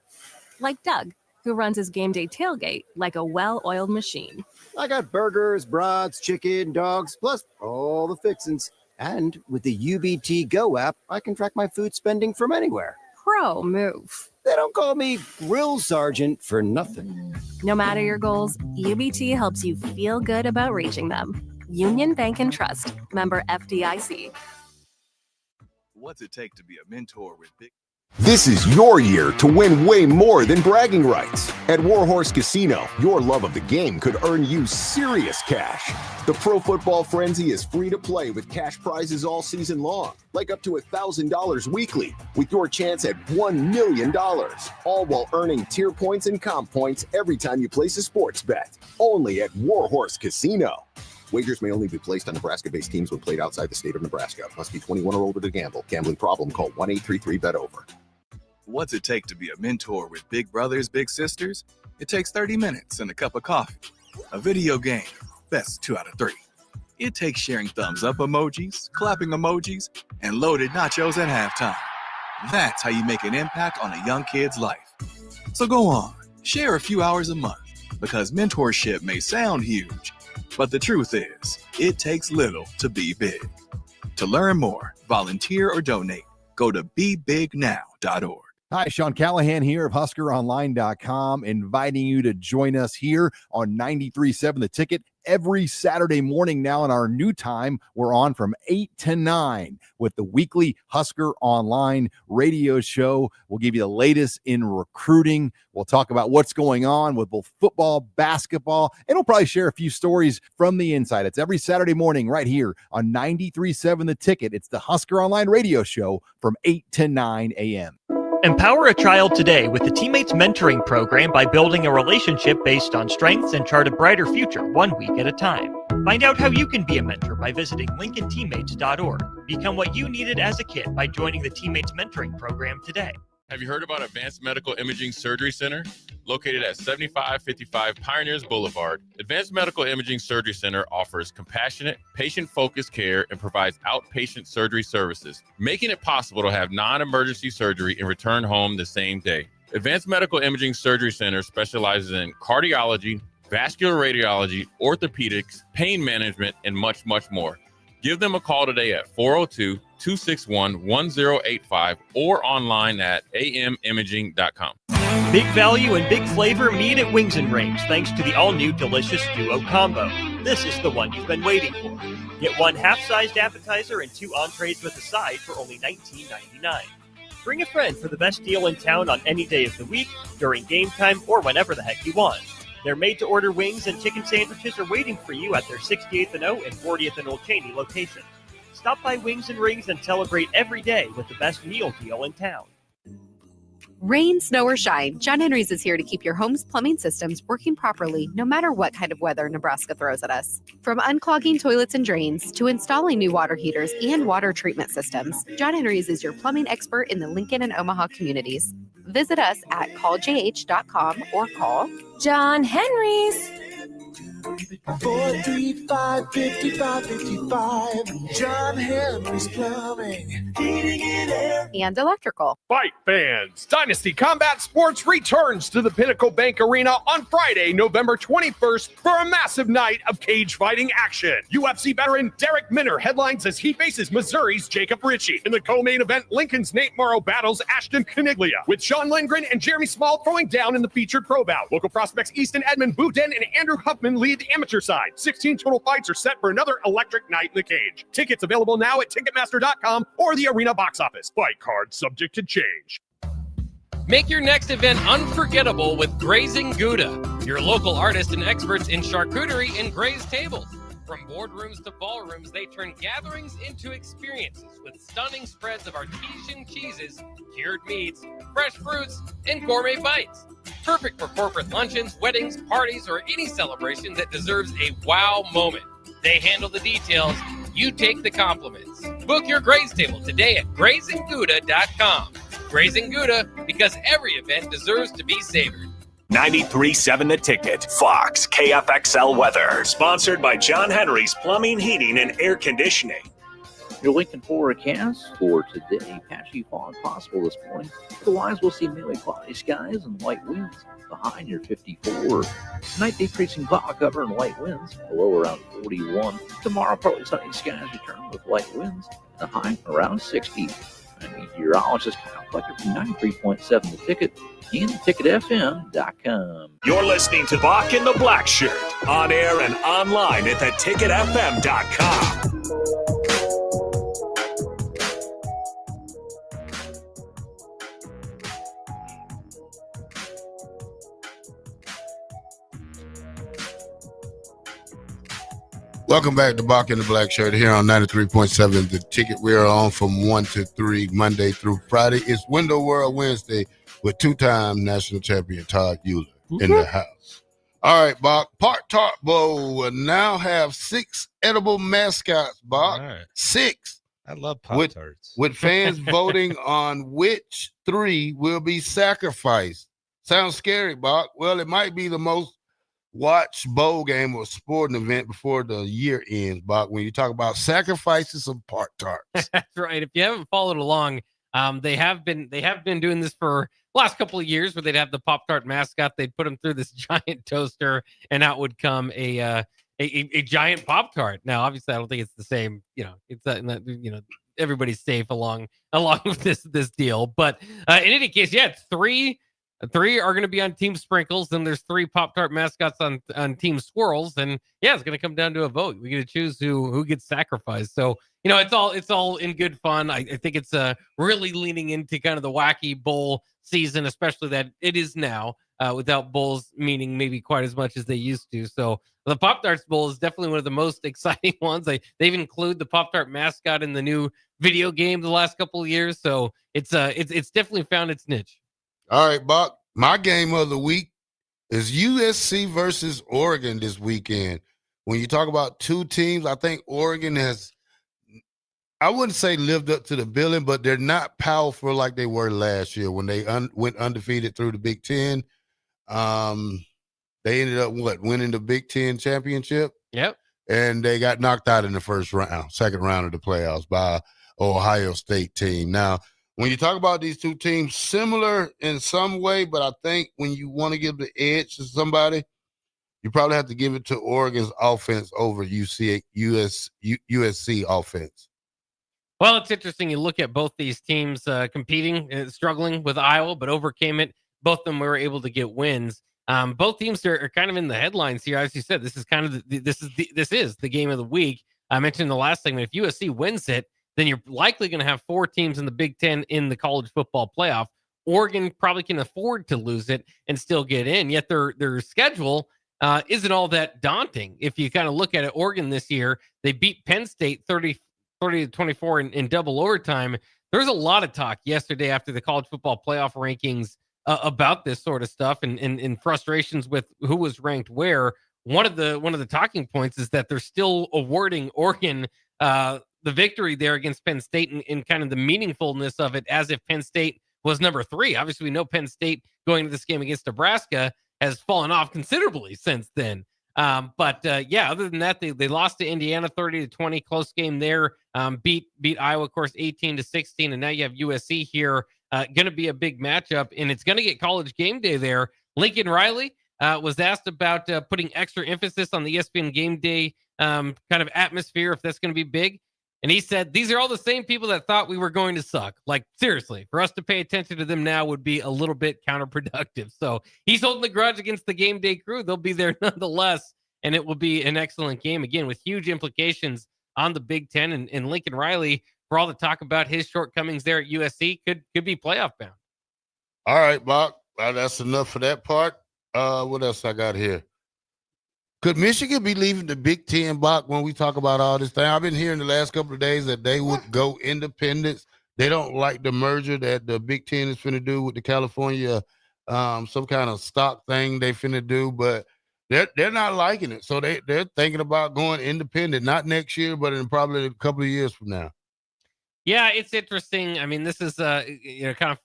Like Doug, who runs his game day tailgate like a well-oiled machine. I got burgers, brats, chicken, dogs, plus all the fixins. And with the UBT Go app, I can track my food spending from anywhere. Pro move. They don't call me Grill Sergeant for nothing. No matter your goals, UBT helps you feel good about reaching them. Union Bank and Trust. Member FDIC. What's it take to be a mentor with big? This is your year to win way more than bragging rights. At Warhorse Casino, your love of the game could earn you serious cash. The Pro Football Frenzy is free to play with cash prizes all season long, like up to $1,000 weekly, with your chance at $1 million, all while earning tier points and comp points every time you place a sports bet. Only at Warhorse Casino. Wagers may only be placed on Nebraska-based teams when played outside the state of Nebraska. Must be 21 or older to gamble. Gambling problem? Call 1-833-BET-OVER. What's it take to be a mentor with big brothers, big sisters? It takes 30 minutes and a cup of coffee. A video game, best 2 out of 3. It takes sharing thumbs up emojis, clapping emojis, and loaded nachos at halftime. That's how you make an impact on a young kid's life. So go on, share a few hours a month, because mentorship may sound huge, but the truth is, it takes little to be big. To learn more, volunteer, or donate, go to BeBigNow.org. Hi, Sean Callahan here of HuskerOnline.com, inviting you to join us here on 93.7 The Ticket every Saturday morning now. In our new time, we're on from 8 to 9 with the weekly Husker Online radio show. We'll give you the latest in recruiting. We'll talk about what's going on with both football, basketball, and we'll probably share a few stories from the inside. It's every Saturday morning right here on 93.7 The Ticket. It's the Husker Online radio show from 8 to 9 a.m. Empower a child today with the Teammates Mentoring Program by building a relationship based on strengths and chart a brighter future 1 week at a time. Find out how you can be a mentor by visiting LincolnTeammates.org. Become what you needed as a kid by joining the Teammates Mentoring Program today. Have you heard about Advanced Medical Imaging Surgery Center? Located at 7555 Pioneers Boulevard, Advanced Medical Imaging Surgery Center offers compassionate, patient-focused care and provides outpatient surgery services, making it possible to have non-emergency surgery and return home the same day. Advanced Medical Imaging Surgery Center specializes in cardiology, vascular radiology, orthopedics, pain management, and much, much more. Give them a call today at 402-261-1085 or online at amimaging.com. Big value and big flavor meet at Wings and Rings thanks to the all-new delicious Duo Combo. This is the one you've been waiting for. Get one half-sized appetizer and 2 entrees with a side for only $19.99. Bring a friend for the best deal in town on any day of the week, during game time, or whenever the heck you want. Their made-to-order wings and chicken sandwiches are waiting for you at their 68th and O and 40th and Old Cheney locations. Stop by Wings and Rings and celebrate every day with the best meal deal in town. Rain, snow, or shine, John Henry's is here to keep your home's plumbing systems working properly no matter what kind of weather Nebraska throws at us. From unclogging toilets and drains to installing new water heaters and water treatment systems, John Henry's is your plumbing expert in the Lincoln and Omaha communities. Visit us at calljh.com or call John Henry's. 435-5555. John Henry's Plumbing, Heating and Air. And electrical. Fight fans, Dynasty Combat Sports returns to the Pinnacle Bank Arena on Friday, November 21st for a massive night of cage fighting action. UFC veteran Derek Minner headlines as he faces Missouri's Jacob Ritchie. In the co-main event, Lincoln's Nate Morrow battles Ashton Caniglia, with Sean Lindgren and Jeremy Small throwing down in the featured pro bout. Local prospects Easton Edmund, Boudin, and Andrew Huffman lead the amateur side. 16 total fights are set for another electric night in the cage. Tickets available now at Ticketmaster.com or the arena box office. Fight card subject to change. Make your next event unforgettable with Grazing Gouda, your local artists and experts in charcuterie and grazed tables. From boardrooms to ballrooms, they turn gatherings into experiences with stunning spreads of artesian cheeses, cured meats, fresh fruits, and gourmet bites. Perfect for corporate luncheons, weddings, parties, or any celebration that deserves a wow moment. They handle the details. You take the compliments. Book your graze table today at GrazingGouda.com. Grazing Gouda, because every event deserves to be savored. 93.7 The Ticket, Fox, KFXL weather. Sponsored by John Henry's Plumbing, Heating, and Air Conditioning. Your Lincoln forecast for today: patchy fog possible this morning. Otherwise, we'll see mainly cloudy skies and light winds. The high near 54. Tonight, decreasing cloud cover and light winds. The low around 41. Tomorrow, partly sunny skies return with light winds. The high around 60. I'm meteorologist Kyle Flecker from 93.7 The Ticket and ticketfm.com. You're listening to Bock and the Blackshirt, on air and online at theticketfm.com. Welcome back to Bock and the Blackshirt here on 93.7 The Ticket. We are on from 1 to 3, Monday through Friday. It's Window World Wednesday with two-time national champion Todd Euler in the house. All right, Bock. Pop-Tart Bowl will now have 6 edible mascots, Bock. All right. 6. I love Pop-Tarts. With fans voting on which 3 will be sacrificed. Sounds scary, Bock. Well, it might be the most watch bowl game or sporting event before the year ends, Bock, when you talk about sacrifices of Pop-Tarts. That's right. If you haven't followed along, they have been doing this for the last couple of years, where they'd have the Pop-Tart mascot. They'd put them through this giant toaster, and out would come a giant Pop-Tart. Now, obviously, I don't think it's the same. It's everybody's safe along with this deal. But in any case, yeah, it's 3 are going to be on Team Sprinkles, then there's 3 Pop-Tart mascots on Team Swirls, and yeah, it's going to come down to a vote. We get to choose who gets sacrificed. So it's all in good fun. I think it's really leaning into kind of the wacky bowl season, especially that it is now without bowls meaning maybe quite as much as they used to. So the Pop-Tarts Bowl is definitely one of the most exciting ones. They even include the Pop-Tart mascot in the new video game the last couple of years. So it's definitely found its niche. All right, Bock. My game of the week is USC versus Oregon this weekend. When you talk about 2 teams, I think Oregon has, I wouldn't say lived up to the billing, but they're not powerful like they were last year when they went undefeated through the Big Ten. They ended up, winning the Big Ten championship? Yep. And they got knocked out in the second round of the playoffs by Ohio State team. Now, when you talk about these 2 teams, similar in some way, but I think when you want to give the edge to somebody, you probably have to give it to Oregon's offense over USC offense. Well, it's interesting. You look at both these teams competing, struggling with Iowa, but overcame it. both of them were able to get wins. Both teams are kind of in the headlines here. As you said, this is kind of this is the game of the week. I mentioned in the last segment, if USC wins it, then you're likely going to have 4 teams in the Big Ten in the college football playoff. Oregon probably can afford to lose it and still get in, yet their schedule isn't all that daunting. If you kind of look at it, Oregon this year, they beat Penn State 30-24 in double overtime. There's a lot of talk yesterday after the college football playoff rankings about this sort of stuff and frustrations with who was ranked where. One of the talking points is that they're still awarding Oregon the victory there against Penn State and kind of the meaningfulness of it as if Penn State was number 3. Obviously, we know Penn State going to this game against Nebraska has fallen off considerably since then. But other than that, they lost to Indiana 30-20, close game there. Beat Iowa, of course, 18-16, and now you have USC here. Going to be a big matchup, and it's going to get College Game Day there. Lincoln Riley was asked about putting extra emphasis on the ESPN Game Day kind of atmosphere, if that's going to be big. And he said, these are all the same people that thought we were going to suck. Like, seriously, for us to pay attention to them now would be a little bit counterproductive. So he's holding the grudge against the game day crew. They'll be there nonetheless, and it will be an excellent game, again, with huge implications on the Big Ten. And Lincoln Riley, for all the talk about his shortcomings there at USC, could be playoff bound. All right, Bock. That's enough for that part. What else I got here? Could Michigan be leaving the Big Ten, Bock, when we talk about all this thing? I've been hearing the last couple of days that they would go independent. They don't like the merger that the Big Ten is finna do with the California, some kind of stock thing they finna do, but they're not liking it. So they're thinking about going independent, not next year, but in probably a couple of years from now. Yeah, it's interesting. I mean, this is kind of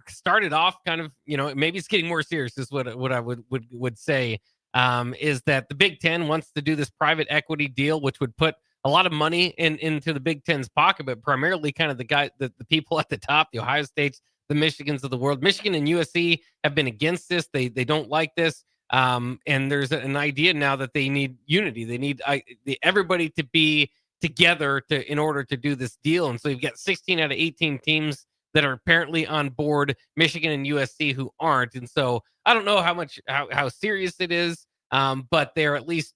started off kind of, maybe it's getting more serious is what I would say. Is that the Big Ten wants to do this private equity deal, which would put a lot of money into the Big Ten's pocket, but primarily kind of the people at the top, the Ohio States, the Michigans of the world. Michigan and USC have been against this. They don't like this. And there's an idea now that they need unity. They need everybody to be together in order to do this deal. And so you've got 16 out of 18 teams that are apparently on board, Michigan and USC who aren't. And so I don't know how serious it is, but there at least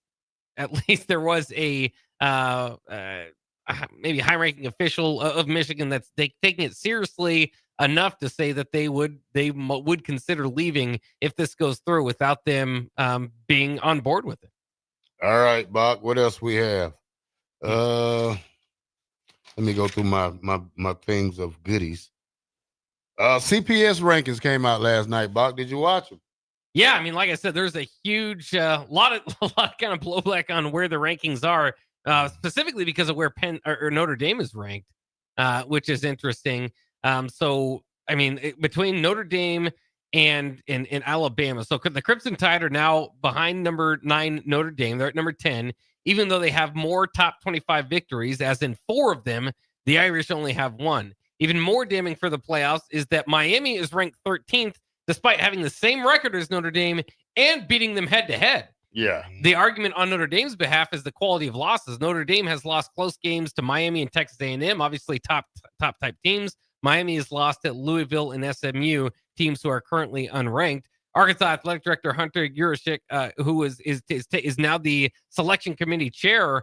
there was a maybe high-ranking official of Michigan that's taking it seriously enough to say that they would consider leaving if this goes through without them being on board with it. All right, Bock, what else we have? Let me go through my things of goodies. CPS rankings came out last night. Bock, did you watch them? Yeah, I mean, like I said, there's a huge lot of kind of blowback on where the rankings are, specifically because of where Penn or Notre Dame is ranked, which is interesting. So, I mean, between Notre Dame and Alabama, so the Crimson Tide are now behind number 9 Notre Dame. They're at number 10, even though they have more top 25 victories, as in 4 of them. The Irish only have 1. Even more damning for the playoffs is that Miami is ranked 13th, despite having the same record as Notre Dame and beating them head-to-head. Yeah. The argument on Notre Dame's behalf is the quality of losses. Notre Dame has lost close games to Miami and Texas A&M, obviously top type teams. Miami has lost at Louisville and SMU, teams who are currently unranked. Arkansas Athletic Director Hunter Yurachek, who is now the selection committee chair,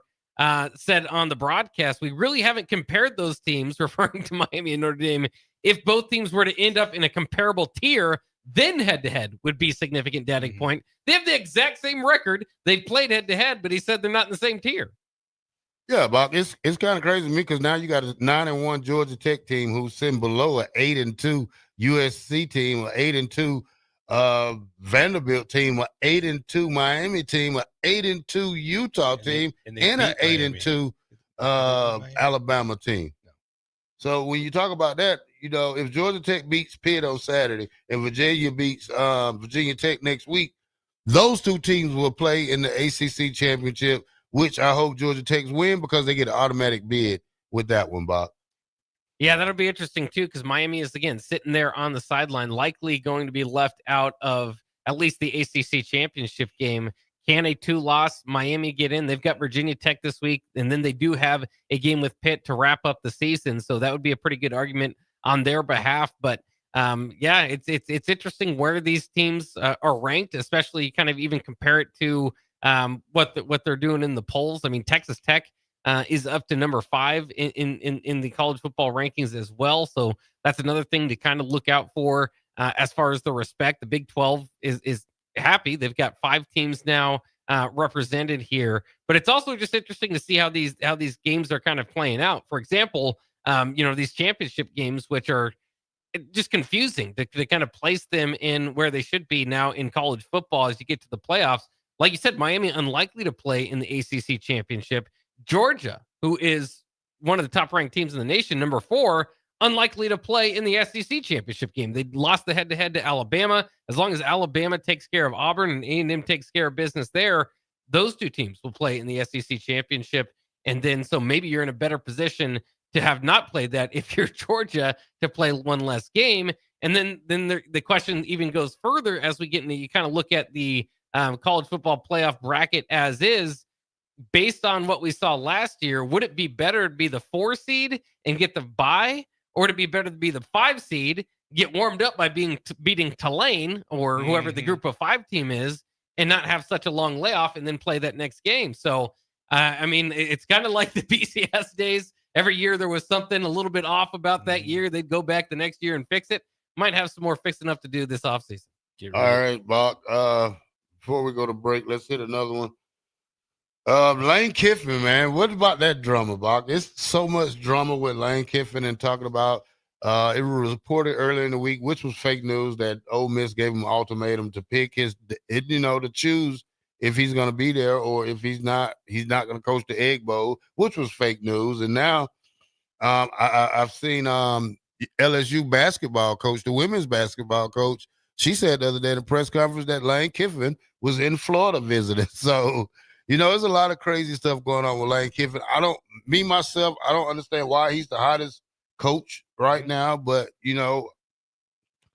said on the broadcast, we really haven't compared those teams, referring to Miami and Notre Dame. If both teams were to end up in a comparable tier, then head-to-head would be a significant data point. They have the exact same record. They've played head-to-head, but he said they're not in the same tier. Yeah, Bob, it's kind of crazy to me because now you got a 9-1 Georgia Tech team who's sitting below an 8-2 USC team, an 8-2 Vanderbilt team, an 8-2 Miami team, an 8-2 Utah team, and an 8-2 Alabama team. So when you talk about that, if Georgia Tech beats Pitt on Saturday and Virginia beats Virginia Tech next week, those 2 teams will play in the ACC championship, which I hope Georgia Tech's win because they get an automatic bid with that one, Bob. Yeah, that'll be interesting too, because Miami is, again, sitting there on the sideline, likely going to be left out of at least the ACC championship game. Can a 2-loss Miami get in? They've got Virginia Tech this week, and then they do have a game with Pitt to wrap up the season. So that would be a pretty good argument on their behalf. But yeah, it's interesting where these teams are ranked, especially kind of even compare it to what they're doing in the polls. I mean, Texas Tech is up to number 5 in the college football rankings as well. So that's another thing to kind of look out for as far as the respect. The Big 12 is happy. They've got 5 teams now represented here, but it's also just interesting to see how these games are kind of playing out. For example, these championship games, which are just confusing to kind of place them in where they should be now in college football as you get to the playoffs. Like you said, Miami unlikely to play in the ACC championship. Georgia, who is one of the top ranked teams in the nation, number 4, unlikely to play in the SEC championship game. They lost the head-to-head to Alabama. As long as Alabama takes care of Auburn and A&M takes care of business there, those 2 teams will play in the SEC championship. And then so maybe you're in a better position to have not played that if you're Georgia to play one less game. And then the question even goes further as we get into, you kind of look at the college football playoff bracket as is. Based on what we saw last year, would it be better to be the 4 seed and get the bye, or to be better to be the 5 seed, get warmed up by beating Tulane or whoever the group of 5 team is, and not have such a long layoff and then play that next game? So, I mean, it's kind of like the BCS days. Every year there was something a little bit off about that year. They'd go back the next year and fix it. Might have some more fixing up to do this offseason. All right, Bock. Before we go to break, let's hit another one. Lane Kiffin, man. What about that drama, Bock? It's so much drama with Lane Kiffin and talking about it was reported earlier in the week, which was fake news, that Ole Miss gave him an ultimatum to pick to choose if he's going to be there, or if he's not going to coach the Egg Bowl, which was fake news. And now I've seen LSU basketball coach, the women's basketball coach, she said the other day at a press conference that Lane Kiffin was in Florida visiting. So, there's a lot of crazy stuff going on with Lane Kiffin. I don't understand why he's the hottest coach right now, but,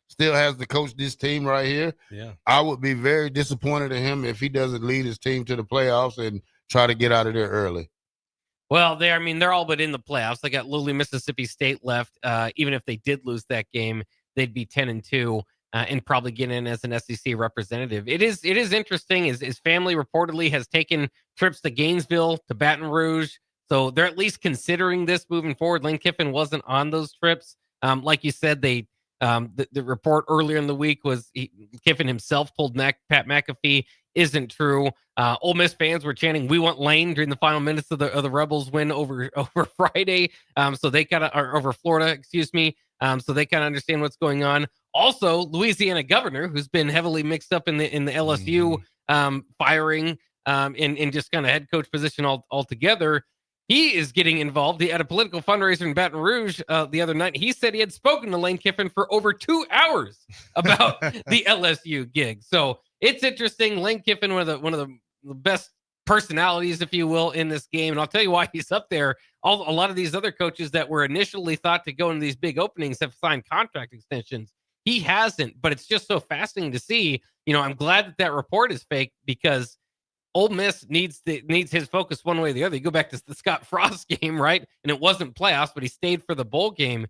still has to coach this team right here. Yeah. I would be very disappointed in him if he doesn't lead his team to the playoffs and try to get out of there early. Well, they're all but in the playoffs. They got lowly Mississippi State left. Even if they did lose that game, they'd be 10-2 and probably get in as an SEC representative. It is interesting. His family reportedly has taken trips to Gainesville, to Baton Rouge. So they're at least considering this moving forward. Lane Kiffin wasn't on those trips. Like you said, the report earlier in the week was Kiffin himself told Pat McAfee isn't true. Ole Miss fans were chanting, "We want Lane" during the final minutes of the Rebels win over Friday. So they kind of are over Florida, excuse me. So they kind of understand what's going on. Also, Louisiana governor, who's been heavily mixed up in the LSU firing in just kind of head coach position altogether. He is getting involved. He had a political fundraiser in Baton Rouge the other night. He said he had spoken to Lane Kiffin for over 2 hours about the LSU gig. So it's interesting. Lane Kiffin, one of the best personalities, if you will, in this game. And I'll tell you why he's up there. A lot of these other coaches that were initially thought to go into these big openings have signed contract extensions. He hasn't, but it's just so fascinating to see. I'm glad that report is fake, because Ole Miss needs his focus one way or the other. You go back to the Scott Frost game, right? And it wasn't playoffs, but he stayed for the bowl game.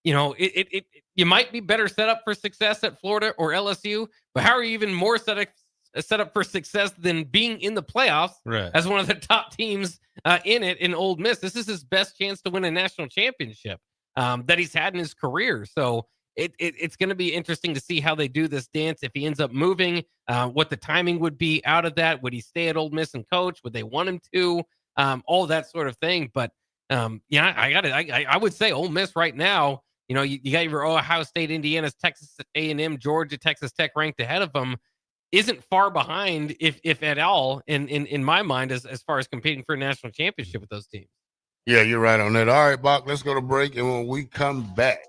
You might be better set up for success at Florida or LSU, but how are you even more set up for success than being in the playoffs as one of the top teams in Ole Miss? This is his best chance to win a national championship that he's had in his career. So it's going to be interesting to see how they do this dance. If he ends up moving, what the timing would be out of that. Would he stay at Ole Miss and coach? Would they want him to? All that sort of thing. But I would say Ole Miss right now. You got your Ohio State, Indiana's, Texas A&M, Georgia, Texas Tech ranked ahead of them. Isn't far behind, if at all, in my mind, as far as competing for a national championship with those teams. Yeah, you're right on that. All right, Bock, let's go to break, and when we come back,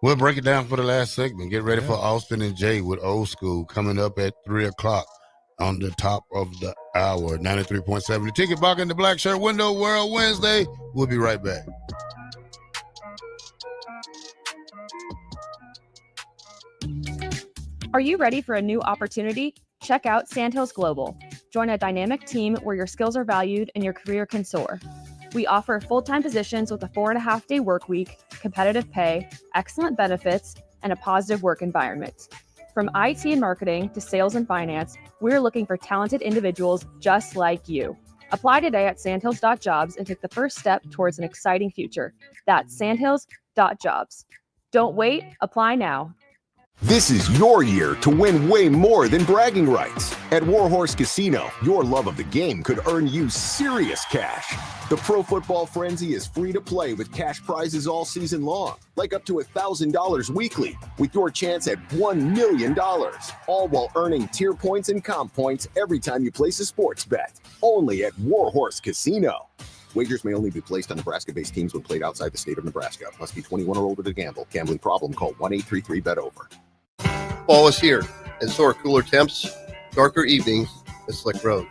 we'll break it down for the last segment. Get ready for Austin and Jay with Old School coming up at 3 o'clock on the top of the hour. 93.7 The Ticket, Bock and the Blackshirt Window World Wednesday. We'll be right back. Are you ready for a new opportunity? Check out Sandhills Global. Join a dynamic team where your skills are valued and your career can soar. We offer full-time positions with a 4.5-day work week, competitive pay, excellent benefits, and a positive work environment. From IT and marketing to sales and finance, we're looking for talented individuals just like you. Apply today at sandhills.jobs and take the first step towards an exciting future. That's sandhills.jobs. Don't wait, apply now. This is your year to win way more than bragging rights. At Warhorse Casino, your love of the game could earn you serious cash. The Pro Football Frenzy is free to play with cash prizes all season long, like up to $1,000 weekly, with your chance at $1 million, all while earning tier points and comp points every time you place a sports bet. Only at Warhorse Casino. Wagers may only be placed on Nebraska-based teams when played outside the state of Nebraska. Must be 21 or older to gamble. Gambling problem? Call 1-833-BET-OVER. Fall is here, and so are cooler temps, darker evenings, and slick roads.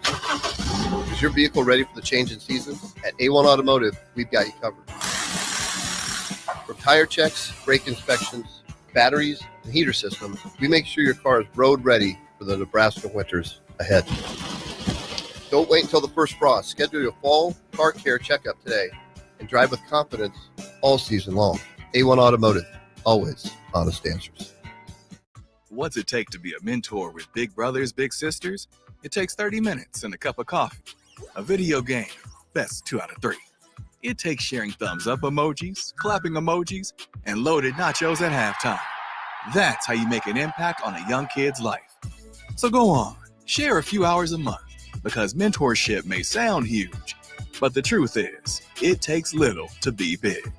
Is your vehicle ready for the change in seasons? At A1 Automotive, we've got you covered. From tire checks, brake inspections, batteries, and heater systems, we make sure your car is road ready for the Nebraska winters ahead. Don't wait until the first frost. Schedule your fall car care checkup today and drive with confidence all season long. A1 Automotive, always honest answers. What's it take to be a mentor with big brothers, big sisters? It takes 30 minutes and a cup of coffee. A video game, best 2 out of 3. It takes sharing thumbs up emojis, clapping emojis, and loaded nachos at halftime. That's how you make an impact on a young kid's life. So go on, share a few hours a month, because mentorship may sound huge, but the truth is, it takes little to be big.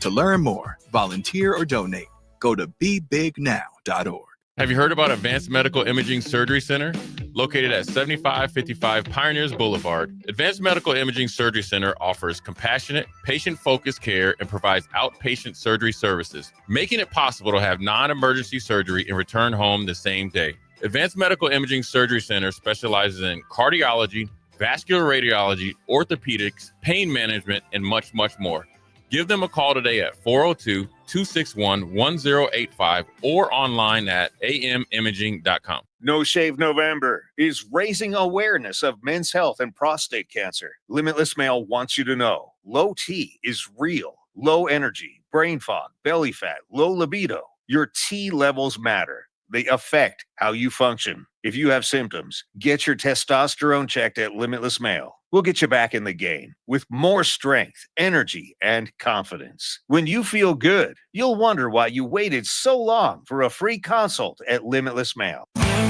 To learn more, volunteer, or donate, go to bebignow.org. Have you heard about Advanced Medical Imaging Surgery Center? Located at 7555 Pioneers Boulevard, Advanced Medical Imaging Surgery Center offers compassionate, patient-focused care and provides outpatient surgery services, making it possible to have non-emergency surgery and return home the same day. Advanced Medical Imaging Surgery Center specializes in cardiology, vascular radiology, orthopedics, pain management, and much, much more. Give them a call today at 402-261-1085 or online at amimaging.com. No Shave November is raising awareness of men's health and prostate cancer. Limitless Male wants you to know low T is real. Low energy, brain fog, belly fat, low libido. Your T levels matter. They affect how you function. If you have symptoms, get your testosterone checked at Limitless Male. We'll get you back in the game with more strength, energy, and confidence. When you feel good, you'll wonder why you waited so long for a free consult at Limitless Male.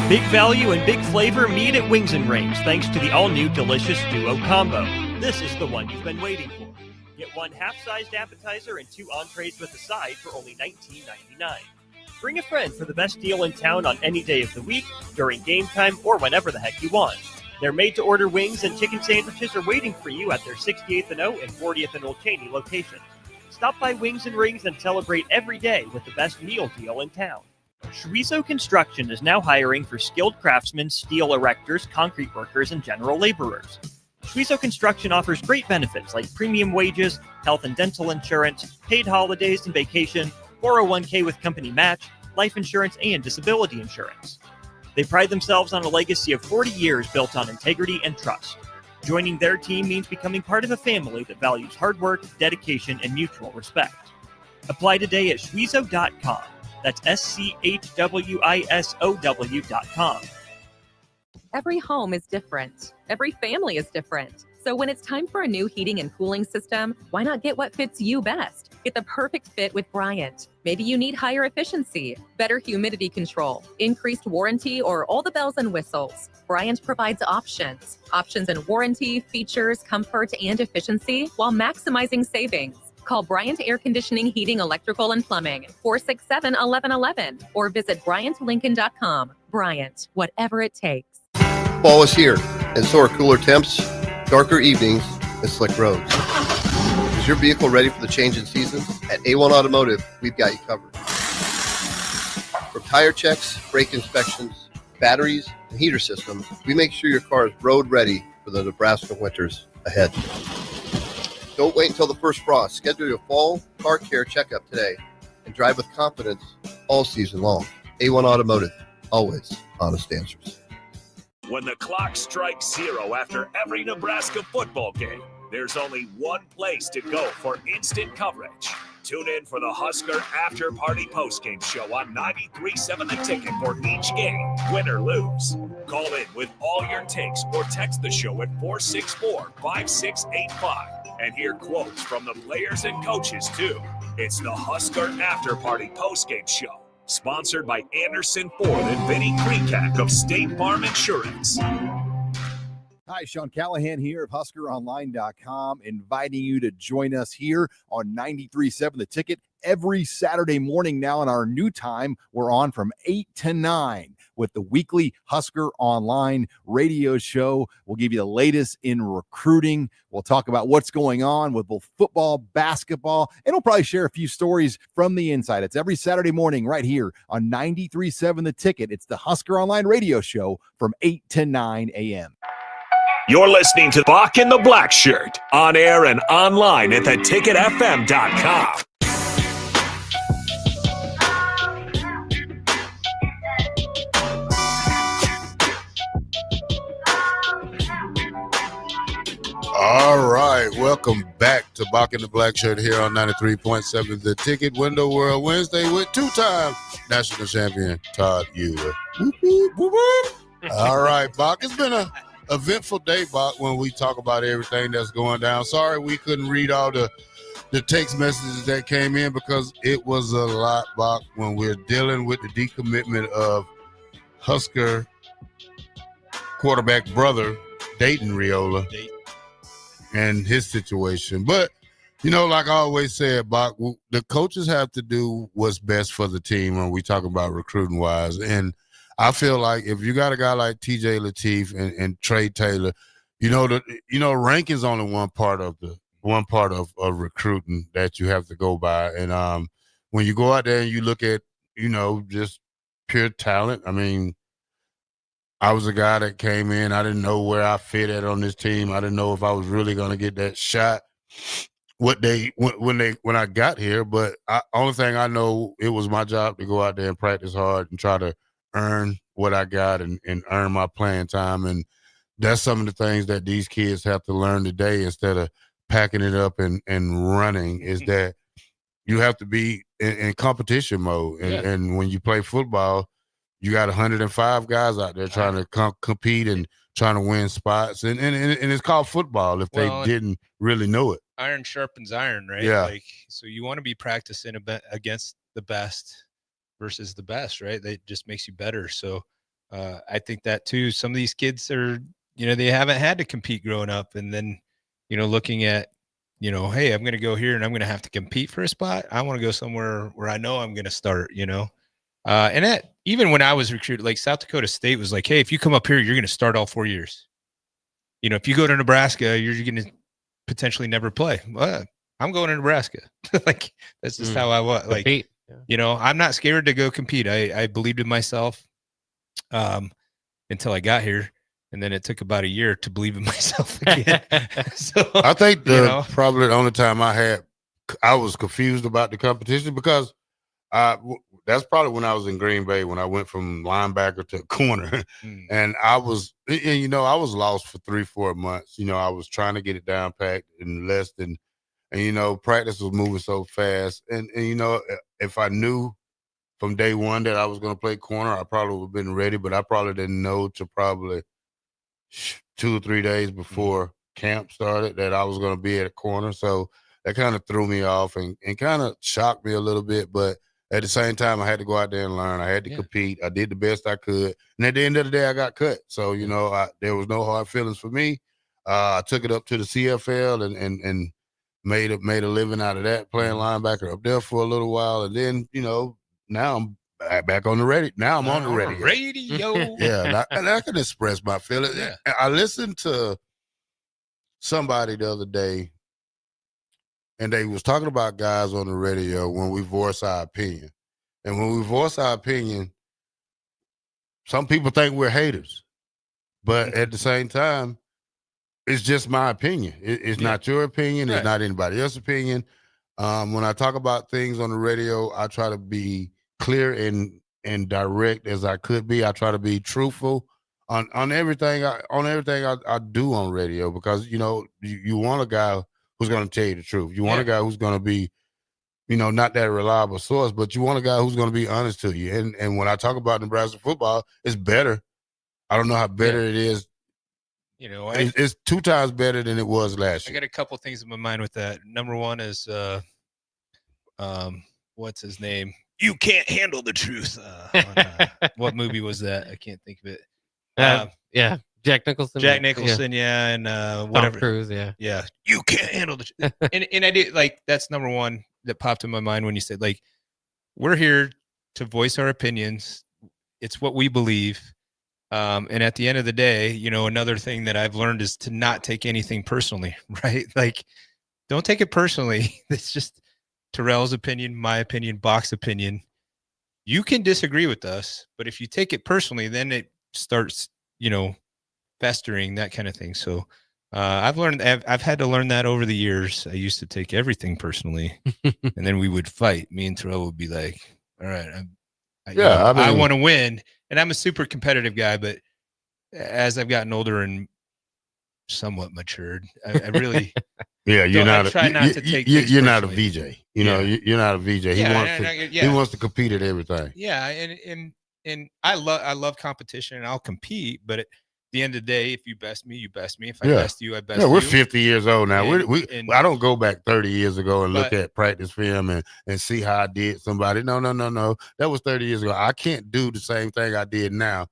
Big value and big flavor meet at Wings and Rings thanks to the all-new delicious Duo Combo. This is the one you've been waiting for. Get 1 half-sized appetizer and 2 entrees with a side for only $19.99. Bring a friend for the best deal in town on any day of the week, during game time, or whenever the heck you want. Their made-to-order wings and chicken sandwiches are waiting for you at their 68th and O and 40th and Old Cheney locations. Stop by Wings and Rings and celebrate every day with the best meal deal in town. Schwizo Construction is now hiring for skilled craftsmen, steel erectors, concrete workers, and general laborers. Schwizo Construction offers great benefits like premium wages, health and dental insurance, paid holidays and vacation, 401k with company match, life insurance, and disability insurance. They pride themselves on a legacy of 40 years built on integrity and trust. Joining their team means becoming part of a family that values hard work, dedication, and mutual respect. Apply today at schwizo.com. That's schwisow.com. Every home is different. Every family is different. So when it's time for a new heating and cooling system, why not get what fits you best? Get the perfect fit with Bryant. Maybe you need higher efficiency, better humidity control, increased warranty, or all the bells and whistles. Bryant provides options in warranty, features, comfort, and efficiency while maximizing savings. Call Bryant Air Conditioning, Heating, Electrical, and Plumbing, 467-1111, or visit BryantLincoln.com. Bryant, whatever it takes. Fall is here, and so are cooler temps, darker evenings, and slick roads. Is your vehicle ready for the change in seasons? At A1 Automotive, we've got you covered. From tire checks, brake inspections, batteries, and heater systems, we make sure your car is road ready for the Nebraska winters ahead. Don't wait until the first frost. Schedule your fall car care checkup today and drive with confidence all season long. A1 Automotive, always honest answers. When the clock strikes 0 after every Nebraska football game, There's only one place to go for instant coverage. Tune in for the Husker After Party Postgame Show on 93.7 The Ticket for each game, win or lose. Call in with all your takes or text the show at 464-5685 and hear quotes from the players and coaches, too. It's the Husker After Party Postgame Show, sponsored by Anderson Ford and Vinny Krikak of State Farm Insurance. Hi, Sean Callahan here of HuskerOnline.com, inviting you to join us here on 93.7 The Ticket every Saturday morning now. In our new time, we're on from 8 to 9 with the weekly Husker Online radio show. We'll give you the latest in recruiting. We'll talk about what's going on with both football, basketball, and we'll probably share a few stories from the inside. It's every Saturday morning right here on 93.7 The Ticket. It's the Husker Online radio show from 8 to 9 a.m. You're listening to Bock and the Blackshirt, on air and online at theticketfm.com. All right, welcome back to Bock and the Blackshirt here on 93.7 The Ticket, Window World Wednesday with two-time national champion Todd Euler. Whoop, whoop, whoop, whoop. All right, Bock, it's been a eventful day, Bock, when we talk about everything that's going down. Sorry we couldn't read all the text messages that came in because it was a lot, Bock, when we're dealing with the decommitment of Husker quarterback brother Dayton Raiola and his situation. But, you know, like I always said, Bock, the coaches have to do what's best for the team when we talk about recruiting-wise. And I feel like if you got a guy like TJ Lateef and Trey Taylor, rank is only one part of recruiting that you have to go by. And when you go out there and you look at, just pure talent, I mean, I was a guy that came in, I didn't know where I fit at on this team. I didn't know if I was really going to get that shot when I got here. But only thing I know, it was my job to go out there and practice hard and try to earn what I got and earn my playing time. And that's some of the things that these kids have to learn today instead of packing it up and running, is that you have to be in competition mode. And when you play football, you got 105 guys out there trying to compete and trying to win spots. And it's called football if they didn't really know it. Iron sharpens iron, right? Yeah. So you want to be practicing against the best versus the best, right? That just makes you better. So I think that too, some of these kids are, they haven't had to compete growing up. And then, looking at, hey, I'm going to go here and I'm going to have to compete for a spot. I want to go somewhere where I know I'm going to start, and that, even when I was recruited, like South Dakota State was like, hey, if you come up here, you're going to start all 4 years. If you go to Nebraska, you're going to potentially never play. Well, I'm going to Nebraska. Like, that's just how I was. Like, I'm not scared to go compete. I believed in myself until I got here. And then it took about a year to believe in myself again. So I think probably the only time I was confused about the competition, because that's probably when I was in Green Bay, when I went from linebacker to corner. And I was lost for 3-4 months. I was trying to get it down packed in less than, and practice was moving so fast. And if I knew from day one that I was going to play corner, I probably would have been ready, but I probably didn't know to probably 2 or 3 days before camp started that I was going to be at a corner. So that kind of threw me off and kind of shocked me a little bit. But at the same time, I had to go out there and learn. I had to compete. I did the best I could. And at the end of the day, I got cut. So, there was no hard feelings for me. I took it up to the CFL and made a living out of that, playing linebacker up there for a little while. And then, now I'm back on the radio. Now I'm on the radio. Yeah, and I can express my feelings. Yeah. I listened to somebody the other day, and they was talking about guys on the radio when we voice our opinion. And when we voice our opinion, some people think we're haters. But at the same time, it's just my opinion. It's not your opinion. It's not anybody else's opinion. When I talk about things on the radio, I try to be clear and direct as I could be. I try to be truthful on everything I do on radio, because you want a guy who's going to tell you the truth. You want a guy who's going to be, not that reliable source, but you want a guy who's going to be honest to you. And when I talk about Nebraska football, it's better. I don't know how better it is. It's 2 times better than it was last year. I got a couple things in my mind with that. Number one is, what's his name? You Can't Handle the Truth. What movie was that? I can't think of it. Jack Nicholson. Jack Nicholson, and whatever. Tom Cruise, yeah. You can't handle the truth. and I do, like, that's number one that popped in my mind when you said, like, we're here to voice our opinions. It's what we believe. And at the end of the day, another thing that I've learned is to not take anything personally, right? Like, don't take it personally. It's just Terrell's opinion, my opinion, Bock's opinion. You can disagree with us, but if you take it personally, then it starts, festering, that kind of thing. So I've had to learn that over the years. I used to take everything personally, and then we would fight. Me and Terrell would be like, all right, I want to win. And I'm a super competitive guy, but as I've gotten older and somewhat matured, I really you're not I try not to take you're not a VJ. You're not a VJ. He wants to compete at everything. Yeah, and I love competition, and I'll compete, but at the end of the day, if you best me, you best me. If I best you, I best you. Yeah, we're 50 years old now. I don't go back 30 years ago and look at practice film and see how I did somebody. No. That was 30 years ago. I can't do the same thing I did now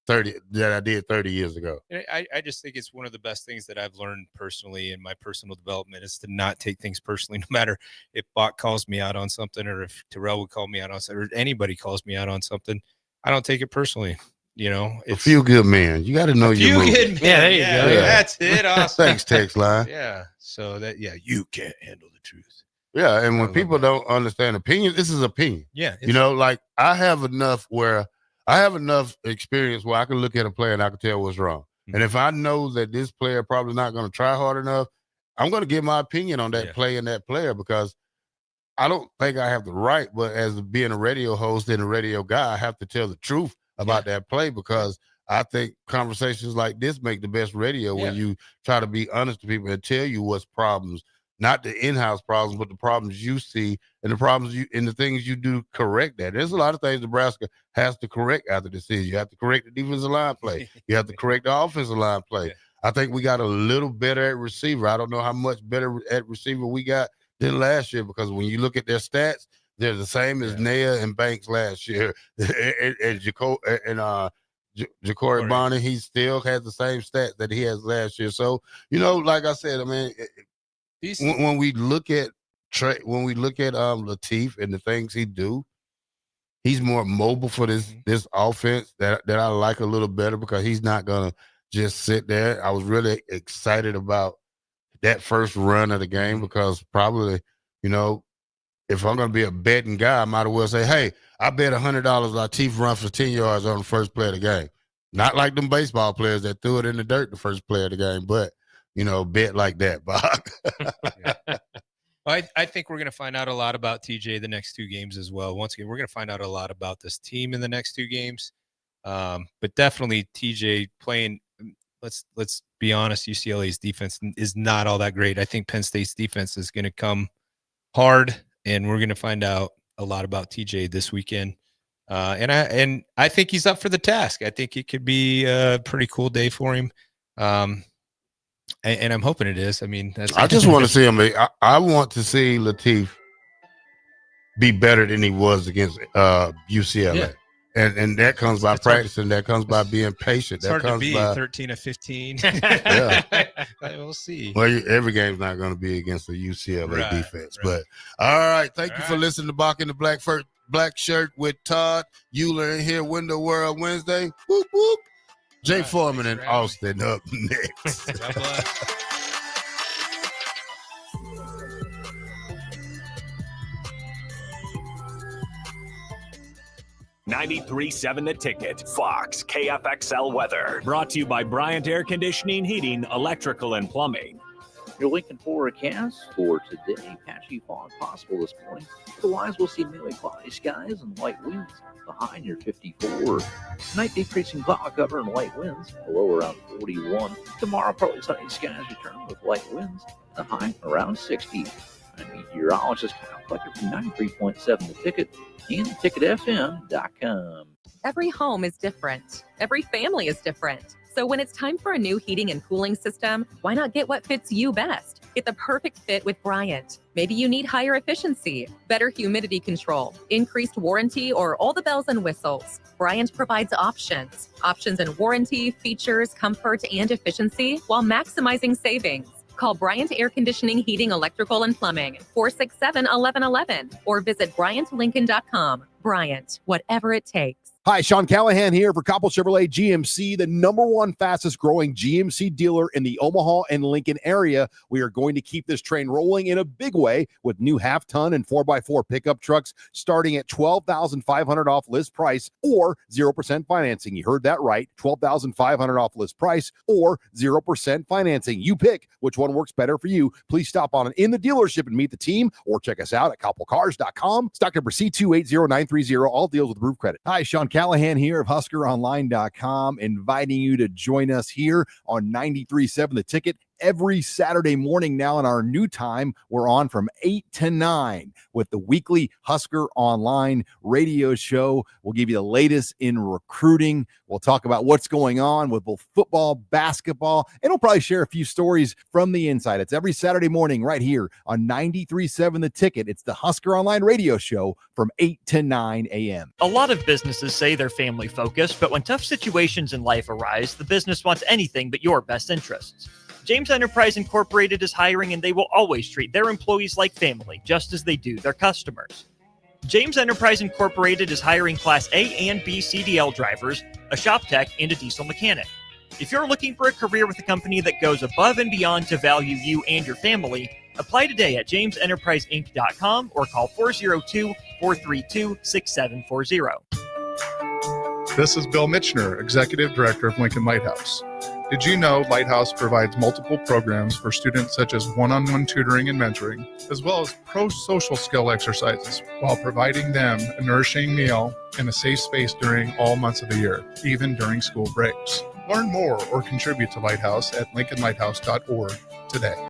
that I did 30 years ago. I just think it's one of the best things that I've learned personally in my personal development is to not take things personally, no matter if Bock calls me out on something or if Terrell would call me out on something or anybody calls me out on something. I don't take it personally. It's a few good men. You got to know your movie. Good men. Yeah, there you go. Yeah. That's it. Awesome. Thanks, text line. Yeah. So you can't handle the truth. Yeah, and when people don't understand opinions, this is opinion. Yeah. Like I have enough experience where I can look at a player and I can tell what's wrong. Mm-hmm. And if I know that this player probably not going to try hard enough, I'm going to give my opinion on that play and that player, because I don't think I have the right, but as being a radio host and a radio guy, I have to tell the truth about that play, because I think conversations like this make the best radio when you try to be honest to people and tell you what's problems, not the in-house problems, but the problems you see and the problems and the things you do correct that. There's a lot of things Nebraska has to correct after the season. You have to correct the defensive line play. You have to correct the offensive line play. I think we got a little better at receiver. I don't know how much better at receiver we got than last year, because when you look at their stats, they're the same as Naya and Banks last year. and Ja'Cory Bonner, he still has the same stats that he has last year. So, like I said, I mean, when we look at Lateef and the things he do, he's more mobile for this offense that I like a little better, because he's not gonna just sit there. I was really excited about that first run of the game, because probably, if I'm going to be a betting guy, I might as well say, hey, I bet $100 Lateef run for 10 yards on the first play of the game. Not like them baseball players that threw it in the dirt the first play of the game, but, bet like that, Bock. I think we're going to find out a lot about TJ the next 2 games as well. Once again, we're going to find out a lot about this team in the next 2 games. But definitely TJ playing, let's be honest, UCLA's defense is not all that great. I think Penn State's defense is going to come hard, and we're going to find out a lot about TJ this weekend. And I think he's up for the task. I think it could be a pretty cool day for him. And I'm hoping it is. I mean, I just want to see him. I want to see Lateef be better than he was against UCLA. Yeah. And that comes by practicing. That comes by being patient. It's that hard comes to be by 13 of 15. We'll see. Well, every game's not going to be against the UCLA defense. Right. But all right, thank you for listening to Bock in the Black Shirt with Todd Euler in here. Window World Wednesday. Whoop whoop. Jay Foreman and Austin up next. God bless. 93.7 The Ticket, Fox, KFXL weather. Brought to you by Bryant Air Conditioning, Heating, Electrical, and Plumbing. Your Lincoln forecast for today, patchy fog possible this morning. Otherwise, we'll see mainly cloudy skies and light winds. The high near 54. Tonight, decreasing cloud cover and light winds. The low around 41. Tomorrow, partly sunny skies return with light winds. The high around 60. I'm meteorologist Kyle Fletcher from 93.7 The Ticket and ticketfm.com. Every home is different. Every family is different. So when it's time for a new heating and cooling system, why not get what fits you best? Get the perfect fit with Bryant. Maybe you need higher efficiency, better humidity control, increased warranty, or all the bells and whistles. Bryant provides options. Options in warranty, features, comfort, and efficiency while maximizing savings. Call Bryant Air Conditioning, Heating, Electrical, and Plumbing, 467-1111, or visit BryantLincoln.com. Bryant, whatever it takes. Hi, Sean Callahan here for Coppell Chevrolet GMC, the #1 fastest growing GMC dealer in the Omaha and Lincoln area. We are going to keep this train rolling in a big way with new half-ton and 4x4 pickup trucks starting at $12,500 off list price or 0% financing. You heard that right, $12,500 off list price or 0% financing. You pick which one works better for you. Please stop on in the dealership and meet the team or check us out at koppelcars.com. Stock number C280930, all deals with approved credit. Hi, Sean Callahan here of HuskerOnline.com, inviting you to join us here on 93.7 The Ticket every Saturday morning now in our new time. We're on from 8 to 9 with the weekly Husker Online radio show. We'll give you the latest in recruiting. We'll talk about what's going on with both football, basketball, and we'll probably share a few stories from the inside. It's every Saturday morning right here on 93.7 The Ticket. It's the Husker Online radio show from 8 to 9 a.m. A lot of businesses say they're family focused, but when tough situations in life arise, the business wants anything but your best interests. James Enterprise Incorporated is hiring, and they will always treat their employees like family, just as they do their customers. James Enterprise Incorporated is hiring Class A and B CDL drivers, a shop tech, and a diesel mechanic. If you're looking for a career with a company that goes above and beyond to value you and your family, apply today at jamesenterpriseinc.com or call 402-432-6740. This is Bill Mitchner, Executive Director of Lincoln Lighthouse. Did you know Lighthouse provides multiple programs for students such as one-on-one tutoring and mentoring, as well as pro-social skill exercises, while providing them a nourishing meal and a safe space during all months of the year, even during school breaks? Learn more or contribute to Lighthouse at lincolnlighthouse.org today.